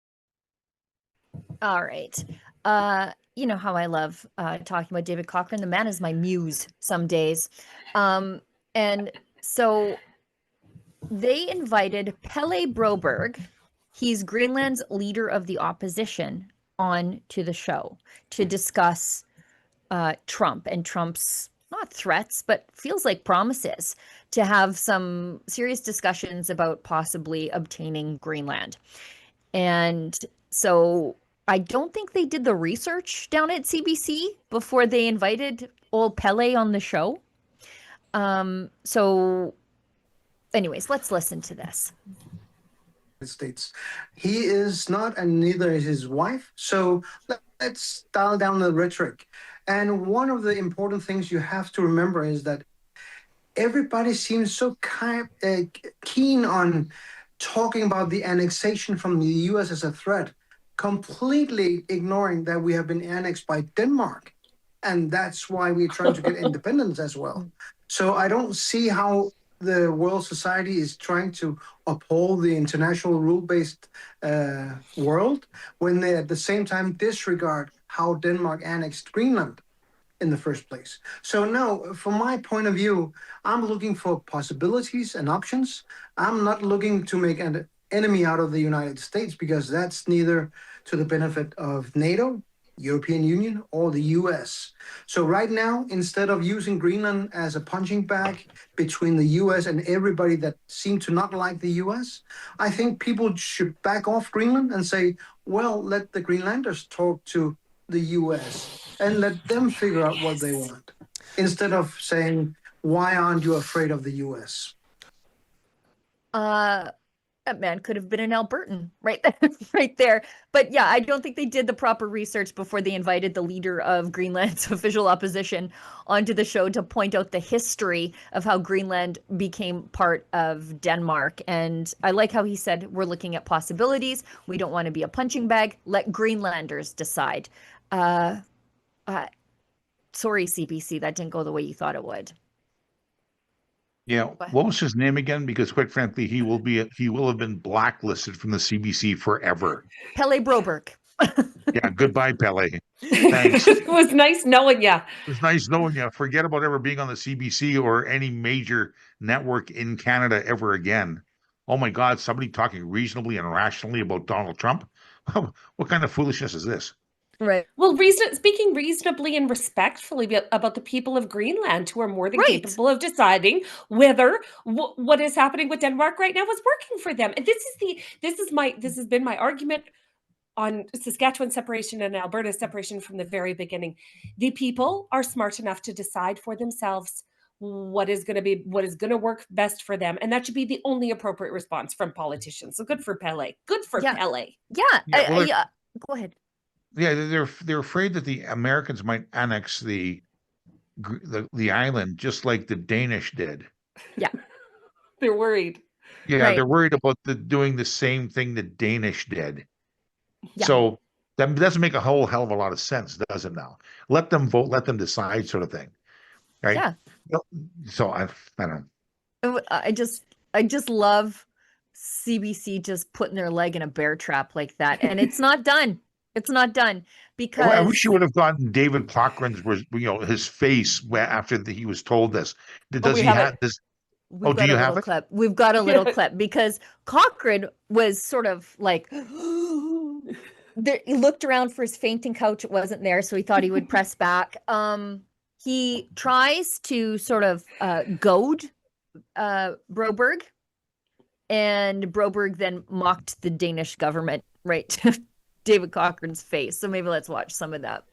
All right. You know how I love talking about David Cochrane. The man is my muse some days. And so they invited Pele Broberg, he's Greenland's leader of the opposition, on to the show to discuss Trump and Trump's, not threats, but feels like promises to have some serious discussions about possibly obtaining Greenland. And so I don't think they did the research down at CBC before they invited old Pele on the show. So anyways, let's listen to this. States. He is not, and neither is his wife. So let's dial down the rhetoric. And one of the important things you have to remember is that everybody seems so keen on talking about the annexation from the US as a threat, completely ignoring that we have been annexed by Denmark. And that's why we're trying to get independence as well. So I don't see how the world society is trying to uphold the international rule-based world when they at the same time disregard how Denmark annexed Greenland in the first place. So no, from my point of view, I'm looking for possibilities and options. I'm not looking to make an enemy out of the United States, because that's neither to the benefit of NATO, European Union, or the US. So right now, instead of using Greenland as a punching bag between the US and everybody that seem to not like the US, I think people should back off Greenland and say, well, let the Greenlanders talk to the US and let them figure out what they want, instead of saying, why aren't you afraid of the US? That man could have been an Albertan right there. But yeah, I don't think they did the proper research before they invited the leader of Greenland's official opposition onto the show to point out the history of how Greenland became part of Denmark. And I like how he said, we're looking at possibilities. We don't want to be a punching bag. Let Greenlanders decide. Sorry, CBC, that didn't go the way you thought it would. Yeah, what was his name again? Because quite frankly, he will have been blacklisted from the CBC forever. Pele Broberg. Yeah, goodbye, Pele. Thanks. It was nice knowing you. It was nice knowing you. Forget about ever being on the CBC or any major network in Canada ever again. Oh my God, somebody talking reasonably and rationally about Donald Trump? What kind of foolishness is this? Right. Well, speaking reasonably and respectfully about the people of Greenland, who are more than capable of deciding whether what is happening with Denmark right now is working for them. And this has been my argument on Saskatchewan separation and Alberta separation from the very beginning. The people are smart enough to decide for themselves what is going to work best for them, and that should be the only appropriate response from politicians. So good for Pele. Good for Pele. Yeah. Go ahead. Yeah, they're afraid that the Americans might annex the island just like the Danish did. Yeah, they're worried. Yeah, right. They're worried about doing the same thing the Danish did. Yeah. So that doesn't make a whole hell of a lot of sense, does it? Now let them vote, let them decide, sort of thing, right? Yeah. So I don't know. I just love CBC just putting their leg in a bear trap like that, and it's not done. It's not done I wish because you would have gotten David Cochran's, his face after he was told this. Does we he have have it. this? we've Do got you a have little it? clip. We've got a little clip because Cochrane was sort of like he looked around for his fainting couch. It wasn't there, so he thought he would press back. He tries to sort of goad Broberg, and Broberg then mocked the Danish government right to David Cochrane's face. So maybe let's watch some of that.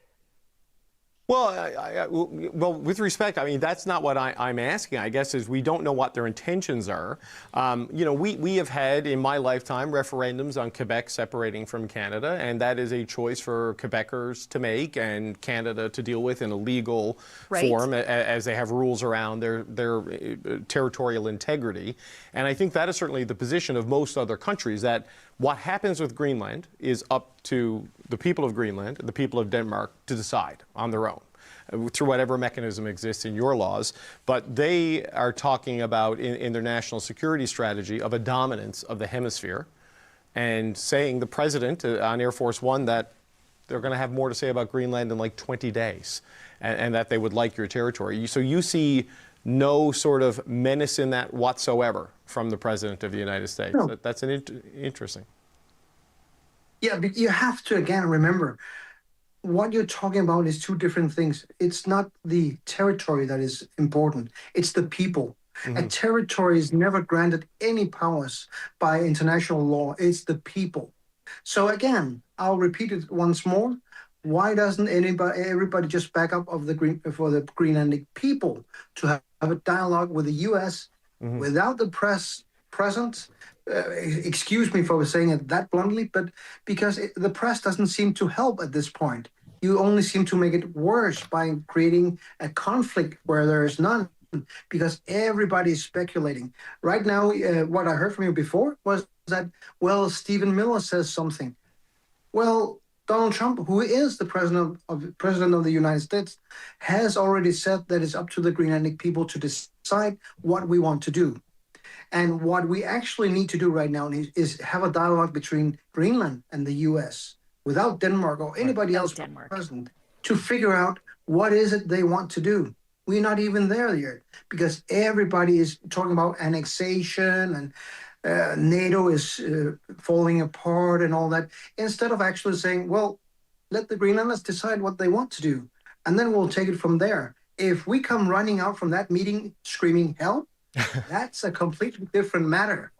Well, well, with respect, I mean, that's not what I'm asking, I guess, is we don't know what their intentions are. We have had, in my lifetime, referendums on Quebec separating from Canada, and that is a choice for Quebecers to make and Canada to deal with in a legal form, as they have rules around their territorial integrity. And I think that is certainly the position of most other countries, that what happens with Greenland is up to the people of Greenland, the people of Denmark, to decide on their own through whatever mechanism exists in your laws. But they are talking about, in their national security strategy, of a dominance of the hemisphere, and saying, the president on Air Force One, that they're going to have more to say about Greenland in like 20 days, and that they would like your territory. So you see no sort of menace in that whatsoever from the President of the United States. No. That's interesting. Yeah, but you have to, again, remember, what you're talking about is two different things. It's not the territory that is important. It's the people. Mm-hmm. A territory is never granted any powers by international law. It's the people. So again, I'll repeat it once more. Why doesn't everybody just back up for the Greenlandic people to have a dialogue with the U.S. without the press present? Excuse me for saying it that bluntly, but because the press doesn't seem to help at this point. You only seem to make it worse by creating a conflict where there is none, because everybody is speculating. Right now, what I heard from you before was that, well, Stephen Miller says something. Well, Donald Trump, who is the president of the United States, has already said that it's up to the Greenlandic people to decide what we want to do. And what we actually need to do right now is have a dialogue between Greenland and the U.S. without Denmark or anybody else present, to figure out what is it they want to do. We're not even there yet, because everybody is talking about annexation and NATO is falling apart and all that, instead of actually saying, well, let the Greenlanders decide what they want to do, and then we'll take it from there. If we come running out from that meeting screaming help, that's a completely different matter.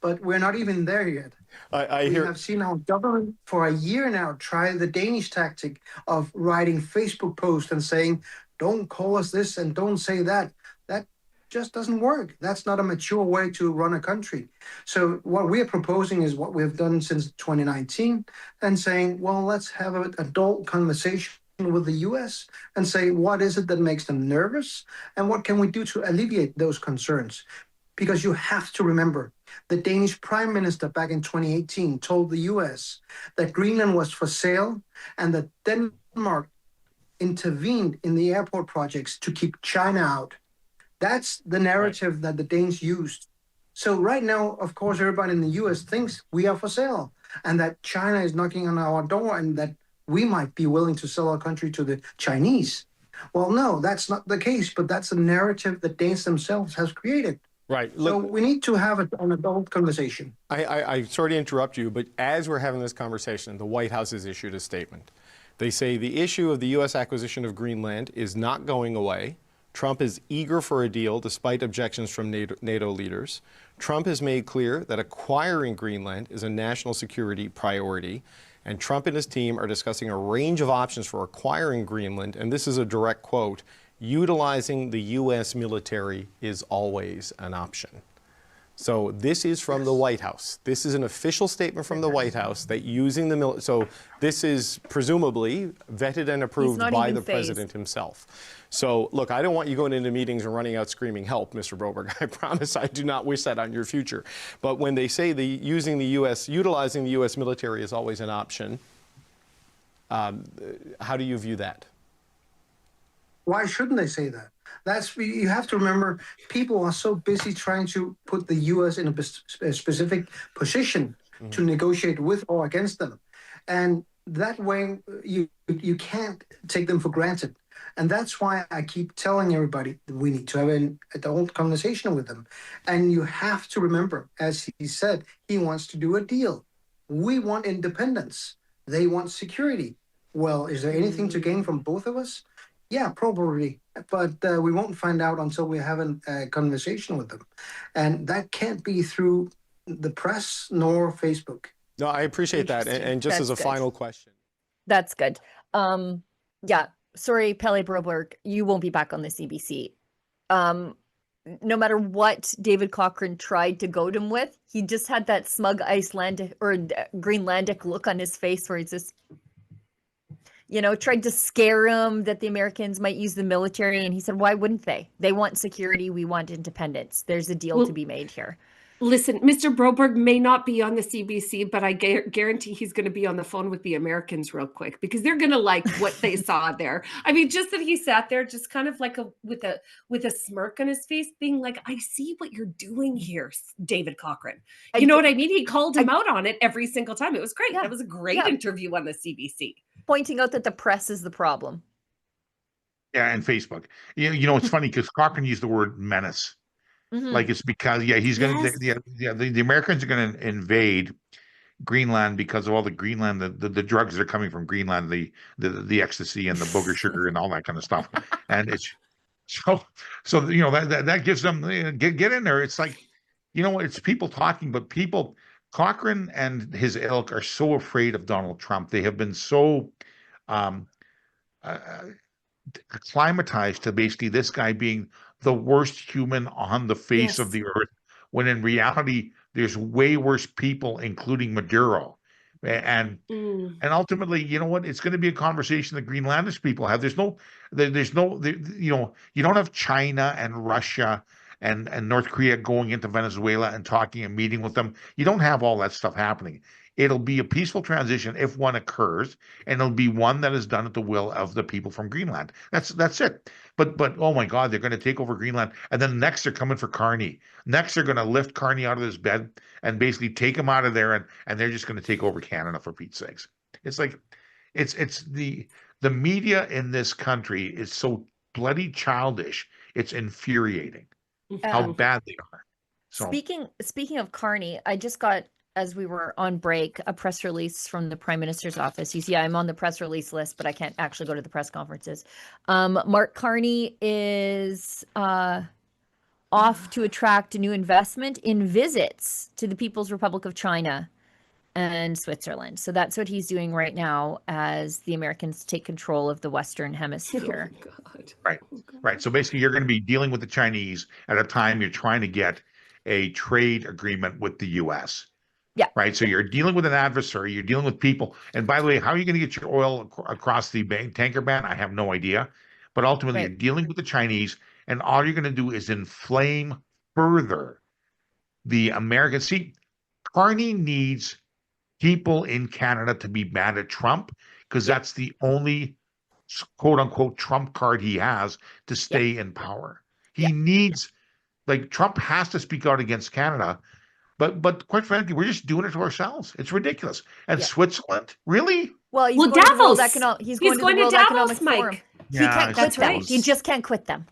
But we're not even there yet. We have seen our government for a year now try the Danish tactic of writing Facebook posts and saying, don't call us this and don't say that. That just doesn't work. That's not a mature way to run a country. So what we're proposing is what we've done since 2019, and saying, well, let's have an adult conversation with the US and say, what is it that makes them nervous? And what can we do to alleviate those concerns? Because you have to remember, the Danish Prime Minister back in 2018 told the US that Greenland was for sale, and that Denmark intervened in the airport projects to keep China out. That's the narrative that the Danes used. So right now, of course, everybody in the US thinks we are for sale, and that China is knocking on our door, and that we might be willing to sell our country to the Chinese. Well, no, that's not the case, but that's a narrative that Danes themselves has created. Right. Look, so we need to have an adult conversation. I sorry to interrupt you, but as we're having this conversation, the White House has issued a statement. They say the issue of the U.S. acquisition of Greenland is not going away. Trump is eager for a deal despite objections from NATO leaders. Trump has made clear that acquiring Greenland is a national security priority. And Trump and his team are discussing a range of options for acquiring Greenland. And this is a direct quote: utilizing the U.S. military is always an option. So this is from the White House. This is an official statement from the White House that using the military. So this is presumably vetted and approved by the president himself. So look, I don't want you going into meetings and running out screaming help, Mr. Broberg. I promise I do not wish that on your future. But when they say utilizing the U.S. military is always an option, how do you view that? Why shouldn't they say that? You have to remember, people are so busy trying to put the U.S. in a specific position to negotiate with or against them, and that way you can't take them for granted. And that's why I keep telling everybody that we need to have an adult conversation with them. And you have to remember, as he said, he wants to do a deal. We want independence. They want security. Well, is there anything to gain from both of us? Yeah, probably. But we won't find out until we have a conversation with them. And that can't be through the press nor Facebook. No, I appreciate that. And just as a final question. That's good. Yeah. Sorry, Pele Broberg, you won't be back on the CBC. No matter what David Cochrane tried to goad him with, he just had that smug Icelandic or Greenlandic look on his face where he's just, tried to scare him that the Americans might use the military. And he said, why wouldn't they? They want security. We want independence. There's a deal to be made here. Listen, Mr. Broberg may not be on the CBC, but I guarantee he's going to be on the phone with the Americans real quick because they're going to like what they saw there. I mean, just that he sat there, just kind of like with a smirk on his face, being like, "I see what you're doing here, David Cochrane." You know what I mean? He called him out on it every single time. It was great. Yeah, that was a great interview on the CBC, pointing out that the press is the problem. Yeah, and Facebook. It's funny because Cochrane used the word menace. Like it's because he's going to the Americans are going to invade Greenland because of all the Greenland the drugs that are coming from Greenland, the ecstasy and the booger sugar and all that kind of stuff, and it's so that gives them get in there. It's like it's people talking, but Cochrane and his ilk are so afraid of Donald Trump. They have been so acclimatized to basically this guy being the worst human on the face of the earth, when in reality there's way worse people, including Maduro, and ultimately, it's going to be a conversation the Greenlandish people have. You don't have China and Russia and North Korea going into Venezuela and talking and meeting with them. You don't have all that stuff happening. It'll be a peaceful transition if one occurs, and it'll be one that is done at the will of the people from Greenland. That's it. But oh my God, they're going to take over Greenland, and then next they're coming for Carney. Next they're going to lift Carney out of his bed and basically take him out of there, and they're just going to take over Canada, for Pete's sakes. It's like it's the media in this country is so bloody childish. It's infuriating how bad they are. So speaking of Carney, I just got, as we were on break, a press release from the Prime Minister's office. You see, I'm on the press release list, but I can't actually go to the press conferences. Mark Carney is off to attract new investment in visits to the People's Republic of China and Switzerland. So that's what he's doing right now as the Americans take control of the Western Hemisphere. Oh, God. Right, right. So basically, you're going to be dealing with the Chinese at a time you're trying to get a trade agreement with the U.S. Yeah. Right. So you're dealing with an adversary. You're dealing with people. And by the way, how are you going to get your oil across the tanker ban? I have no idea. But ultimately, you're dealing with the Chinese, and all you're going to do is inflame further the Americans. See, Carney needs people in Canada to be mad at Trump because that's the only quote unquote Trump card he has to stay in power. He needs, Trump has to speak out against Canada. But quite frankly, we're just doing it to ourselves. It's ridiculous. And Switzerland, really? Well, he's going Davos. He's going to the World Economic Forum. Yeah, he can't quit them. Davos. He just can't quit them.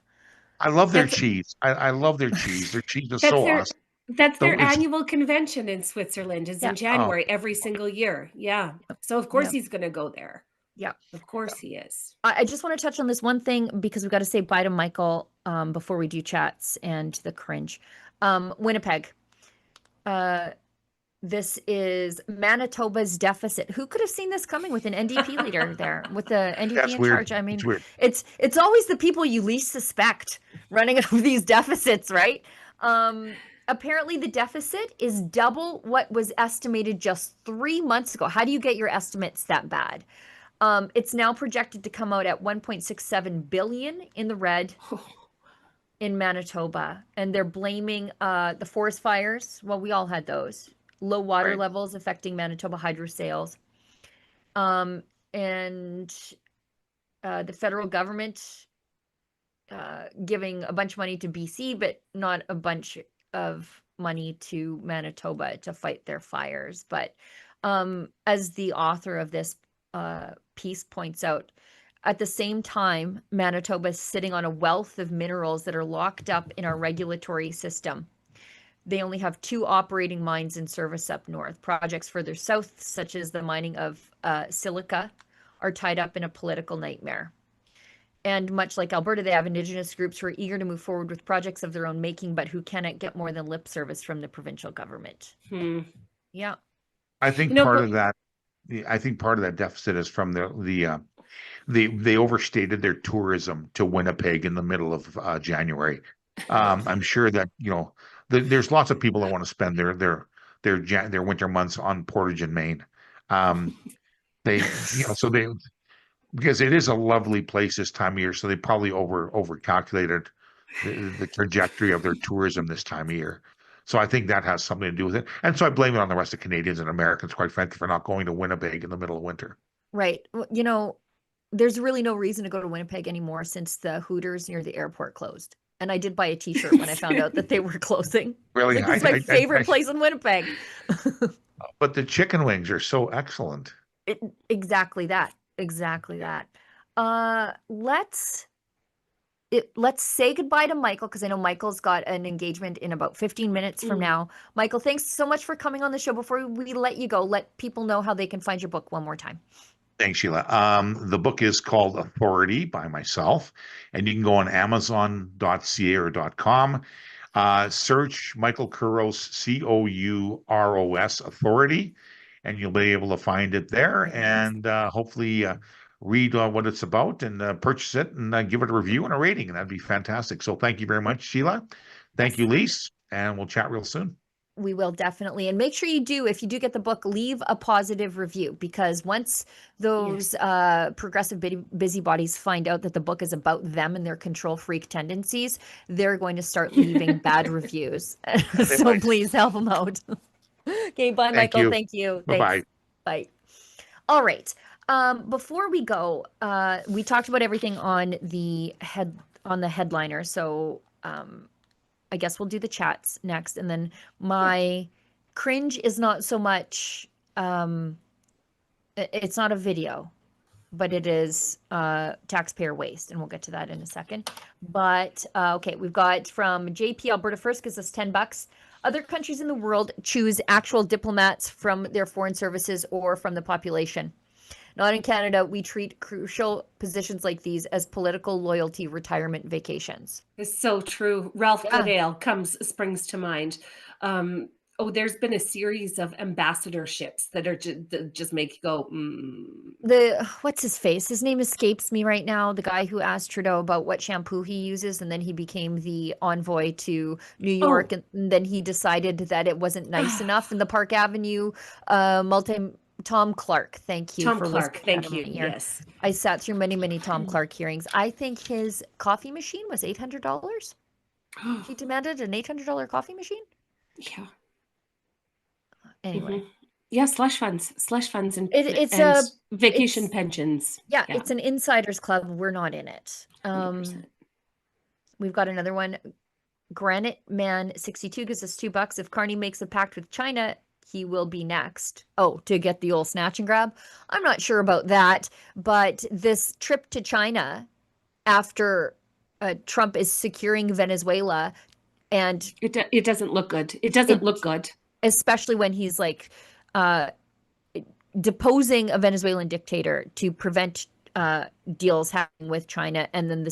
I love their cheese. I love their cheese. Their cheese is so awesome. That's their annual convention in Switzerland. Is in January every single year. Yeah. So of course he's going to go there. Yeah, of course he is. I just want to touch on this one thing because we've got to say bye to Michael before we do chats and the cringe. Winnipeg. This is Manitoba's deficit. Who could have seen this coming with an NDP leader there, with the NDP in charge? I mean, it's always the people you least suspect running over these deficits, right? Apparently the deficit is double what was estimated just 3 months ago. How do you get your estimates that bad? It's now projected to come out at 1.67 billion in the red in Manitoba, and they're blaming the forest fires. Well, we all had those. Low water levels affecting Manitoba hydro sales. And the federal government giving a bunch of money to BC, but not a bunch of money to Manitoba to fight their fires. But as the author of this piece points out, at the same time, Manitoba is sitting on a wealth of minerals that are locked up in our regulatory system. They only have 2 operating mines in service up north. Projects further south, such as the mining of silica, are tied up in a political nightmare. And much like Alberta, they have Indigenous groups who are eager to move forward with projects of their own making, but who cannot get more than lip service from the provincial government. Yeah. I think part of that, I think part of that deficit is from they overstated their tourism to Winnipeg in the middle of January. I'm sure that there's lots of people that want to spend their winter months on Portage and Maine. Because it is a lovely place this time of year, so they probably overcalculated the trajectory of their tourism this time of year. So I think that has something to do with it. And so I blame it on the rest of Canadians and Americans, quite frankly, for not going to Winnipeg in the middle of winter. Right. Well, there's really no reason to go to Winnipeg anymore since the Hooters near the airport closed. And I did buy a T-shirt when I found out that they were closing. Really? It's my favorite place in Winnipeg. But the chicken wings are so excellent. Exactly that. Let's say goodbye to Michael, because I know Michael's got an engagement in about 15 minutes from now. Michael, thanks so much for coming on the show. Before we let you go, let people know how they can find your book one more time. Thanks, Sheila. The book is called Authority by myself, and you can go on Amazon.ca or .com. Search Michael Couros, Couros Authority, and you'll be able to find it there. And hopefully read what it's about and purchase it and give it a review and a rating, and that'd be fantastic. So thank you very much, Sheila. Thank you, Lise, and we'll chat real soon. We will definitely. And make sure you do, if you do get the book, leave a positive review, because once those progressive busybodies find out that the book is about them and their control freak tendencies, they're going to start leaving bad reviews. So please help them out. Okay, bye, Michael. Thank you. Bye-bye. Bye. All right. Before we go, we talked about everything on the headliner. So I guess we'll do the chats next. And then my cringe is not so much, it's not a video, but it is taxpayer waste. And we'll get to that in a second. But okay, we've got from JP Alberta First, gives us $10. Other countries in the world choose actual diplomats from their foreign services or from the population. Not in Canada. We treat crucial positions like these as political loyalty retirement vacations. It's so true. Ralph Goodale springs to mind. There's been a series of ambassadorships that are just make you go, what's his face? His name escapes me right now. The guy who asked Trudeau about what shampoo he uses, and then he became the envoy to New York, and then he decided that it wasn't nice enough in the Park Avenue Tom Clark, thank you. Tom Clark, thank you. Yes. I sat through many Tom Clark hearings. I think his coffee machine was $800. He demanded an $800 coffee machine? Yeah. Anyway. Yeah, slush funds and it's vacation pensions. Yeah, it's an insiders club. We're not in it. 100%. We've got another one. Granite Man 62 gives us $2. If Carney makes a pact with China, he will be next. Oh, to get the old snatch and grab? I'm not sure about that, but this trip to China after Trump is securing Venezuela, and it doesn't look good. It doesn't look good. Especially when he's like deposing a Venezuelan dictator to prevent deals happening with China, and then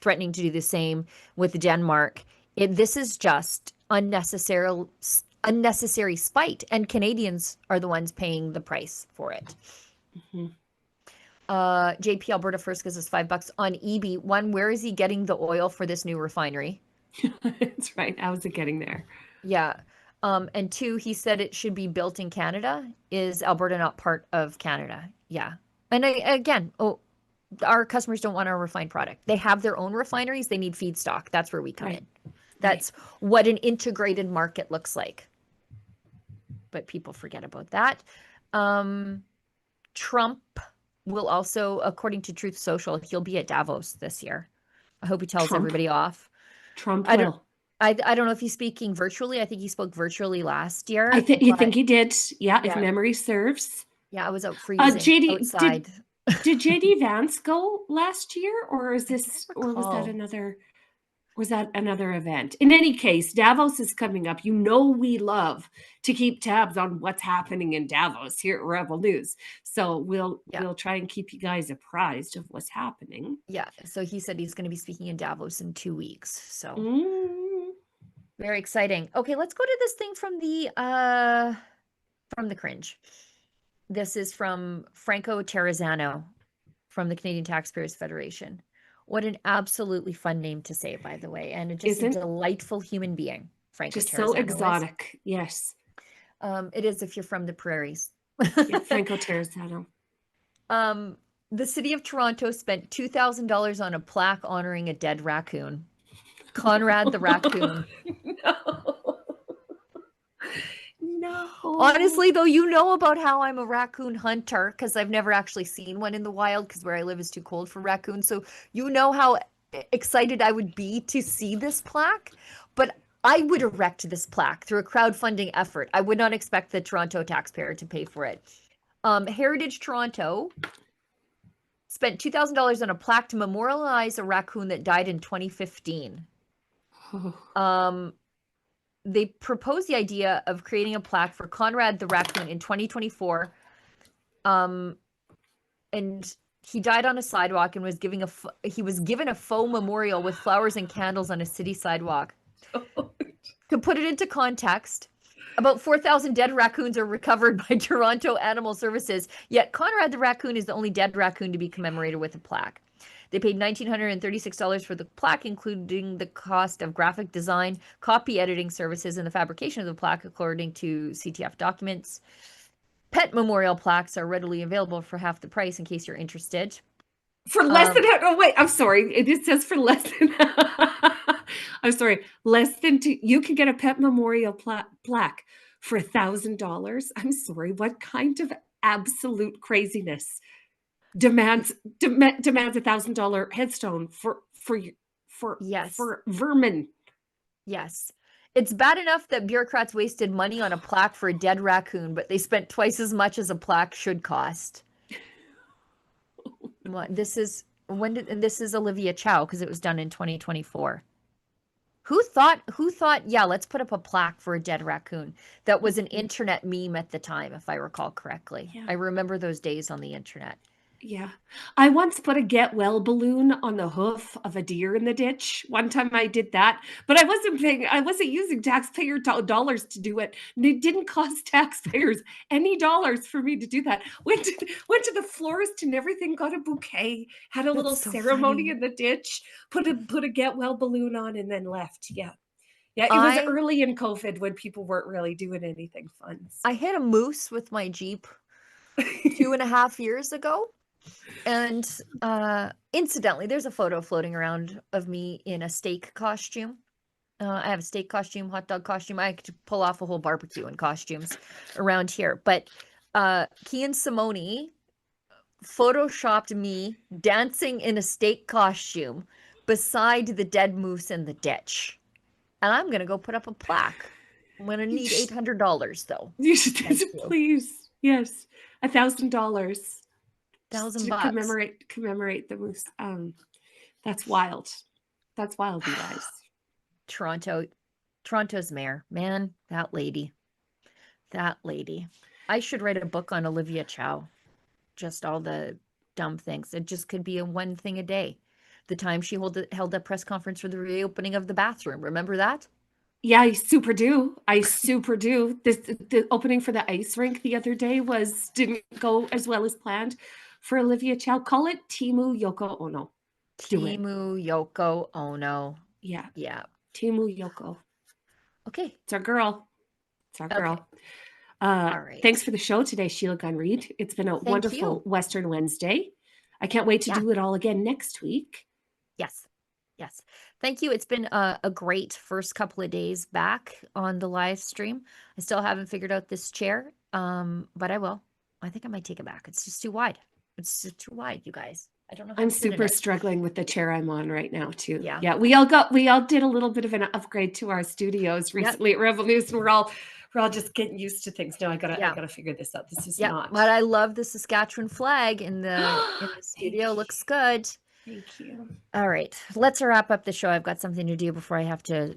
threatening to do the same with Denmark. This is just unnecessary spite, and Canadians are the ones paying the price for it. JP Alberta First gives us $5 on EB. One, where is he getting the oil for this new refinery? That's right. How's it getting there? Yeah. And 2, he said it should be built in Canada. Is Alberta not part of Canada? Yeah. And our customers don't want our refined product. They have their own refineries. They need feedstock. That's where we come in. That's what an integrated market looks like. But people forget about that. Trump will also, according to Truth Social, he'll be at Davos this year. I hope he tells Trump. everybody off. Trump I will. I don't know if he's speaking virtually. I think he spoke virtually last year. I think you but think he did. Yeah, if Yeah. memory serves. yeah, I was out freezing JD, outside. Did JD Vance go last year, or is this, or was that another event? In any case, Davos is coming up. You know, we love to keep tabs on what's happening in Davos here at Rebel News. So we'll try and keep you guys apprised of what's happening. Yeah. So he said he's going to be speaking in Davos in 2 weeks. So very exciting. Okay, let's go to this thing from the cringe. This is from Franco Terrazzano from the Canadian Taxpayers Federation. What an absolutely fun name to say, by the way, and just a delightful human being. Franco Just Terrazzano so exotic. Yes. It is if you're from the prairies. Yeah, Franco Terrazzano. The city of Toronto spent $2,000 on a plaque honoring a dead raccoon. Conrad the raccoon. No. Honestly, though, you know about how I'm a raccoon hunter because I've never actually seen one in the wild because where I live is too cold for raccoons. So you know how excited I would be to see this plaque. But I would erect this plaque through a crowdfunding effort. I would not expect the Toronto taxpayer to pay for it. Heritage Toronto spent $2,000 on a plaque to memorialize a raccoon that died in 2015. They proposed the idea of creating a plaque for Conrad the raccoon in 2024. And he died on a sidewalk and was given a faux memorial with flowers and candles on a city sidewalk. To put it into context, about 4,000 dead raccoons are recovered by Toronto Animal Services, yet Conrad the raccoon is the only dead raccoon to be commemorated with a plaque. They paid $1,936 for the plaque, including the cost of graphic design, copy editing services, and the fabrication of the plaque, according to CTF documents. Pet memorial plaques are readily available for half the price in case you're interested. For less than, oh wait, I'm sorry. It says for less than, I'm sorry, less than you can get a pet memorial plaque for $1,000. I'm sorry, what kind of absolute craziness demands $1,000 headstone for vermin? Yes. It's bad enough that bureaucrats wasted money on a plaque for a dead raccoon, but they spent twice as much as a plaque should cost. This is Olivia Chow because it was done in 2024. Who thought, yeah, let's put up a plaque for a dead raccoon? That was an internet meme at the time, if I recall correctly. Yeah. I remember those days on the internet. Yeah. I once put a get well balloon on the hoof of a deer in the ditch. One time I did that, but I wasn't using taxpayer dollars to do it. And it didn't cost taxpayers any dollars for me to do that. Went to the florist and everything, got a bouquet, had a little ceremony in the ditch, put a get well balloon on and then left. Yeah. Yeah. It was early in COVID when people weren't really doing anything fun. So. I hit a moose with my Jeep 2.5 years ago. And incidentally, there's a photo floating around of me in a steak costume. I have a steak costume, hot dog costume. I could pull off a whole barbecue in costumes around here. But Kian Simone photoshopped me dancing in a steak costume beside the dead moose in the ditch. And I'm going to go put up a plaque. I'm going to need $800 though. You should, please. Yes. $1,000. $1,000 commemorate the moose. That's wild. That's wild, you guys. Toronto's mayor, man, that lady. I should write a book on Olivia Chow. Just all the dumb things. It just could be a one thing a day. The time she held a press conference for the reopening of the bathroom. Remember that? Yeah, I super do. The opening for the ice rink the other day didn't go as well as planned. For Olivia Chow, call it Timu Yoko Ono. Yoko Ono. Yeah. Yeah. Timu Yoko. Okay. It's our girl. Okay. All right. Thanks for the show today, Sheila Gunn Reid. It's been a wonderful Western Wednesday. I can't wait to do it all again next week. Yes. Thank you. It's been a great first couple of days back on the live stream. I still haven't figured out this chair, but I will. I think I might take it back. It's just too wide. It's just too wide, you guys. I don't know how I'm to sit in super it. struggling with the chair I'm on right now too. Yeah. Yeah. We all did a little bit of an upgrade to our studios recently at Revolution. We're all just getting used to things. Now I gotta figure this out. This is not. But I love the Saskatchewan flag in the studio. Looks good. Thank you. All right, let's wrap up the show. I've got something to do before I have to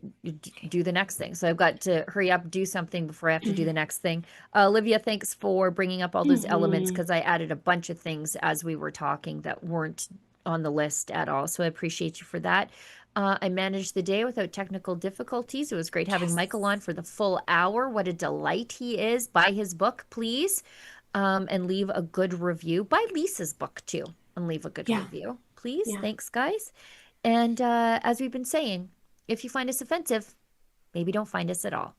do the next thing. So I've got to hurry up, do something before I have to do the next thing. Olivia, thanks for bringing up all those elements, because I added a bunch of things as we were talking that weren't on the list at all. So I appreciate you for that. I managed the day without technical difficulties. It was great having Michael on for the full hour. What a delight he is. Buy his book, please, and leave a good review. Buy Lisa's book too, and leave a good review. Please. Yeah. Thanks, guys. And as we've been saying, if you find us offensive, maybe don't find us at all.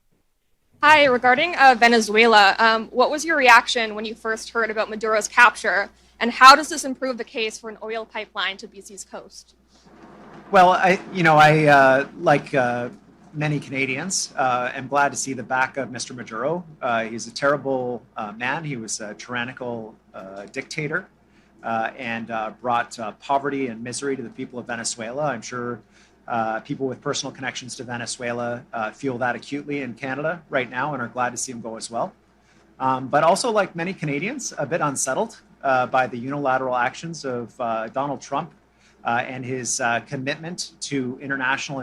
Hi, regarding Venezuela, what was your reaction when you first heard about Maduro's capture, and how does this improve the case for an oil pipeline to BC's coast? Well, I like many Canadians, am glad to see the back of Mr. Maduro. He's a terrible man. He was a tyrannical dictator. And brought poverty and misery to the people of Venezuela. I'm sure people with personal connections to Venezuela feel that acutely in Canada right now and are glad to see him go as well. But also, like many Canadians, a bit unsettled by the unilateral actions of Donald Trump and his commitment to international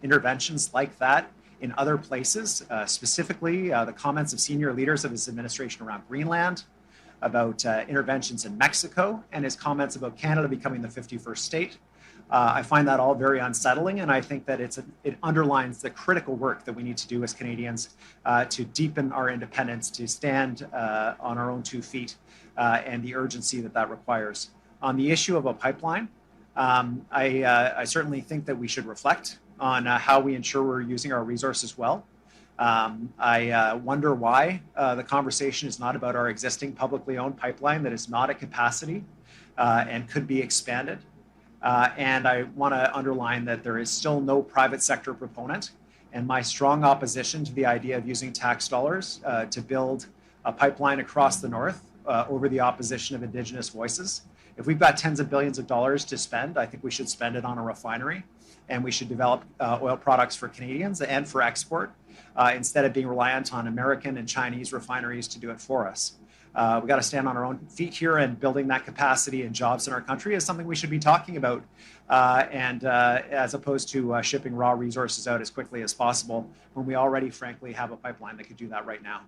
interventions like that in other places, specifically the comments of senior leaders of his administration around Greenland, about interventions in Mexico, and his comments about Canada becoming the 51st state. I find that all very unsettling, and I think that it underlines the critical work that we need to do as Canadians to deepen our independence, to stand on our own 2 feet, and the urgency that requires. On the issue of a pipeline, I certainly think that we should reflect on how we ensure we're using our resources well. I wonder why the conversation is not about our existing publicly owned pipeline that is not at capacity and could be expanded. And I want to underline that there is still no private sector proponent, and my strong opposition to the idea of using tax dollars to build a pipeline across the north over the opposition of Indigenous voices. If we've got tens of billions of dollars to spend, I think we should spend it on a refinery, and we should develop oil products for Canadians and for export instead of being reliant on American and Chinese refineries to do it for us. We got to stand on our own feet here, and building that capacity and jobs in our country is something we should be talking about, and as opposed to shipping raw resources out as quickly as possible when we already, frankly, have a pipeline that could do that right now.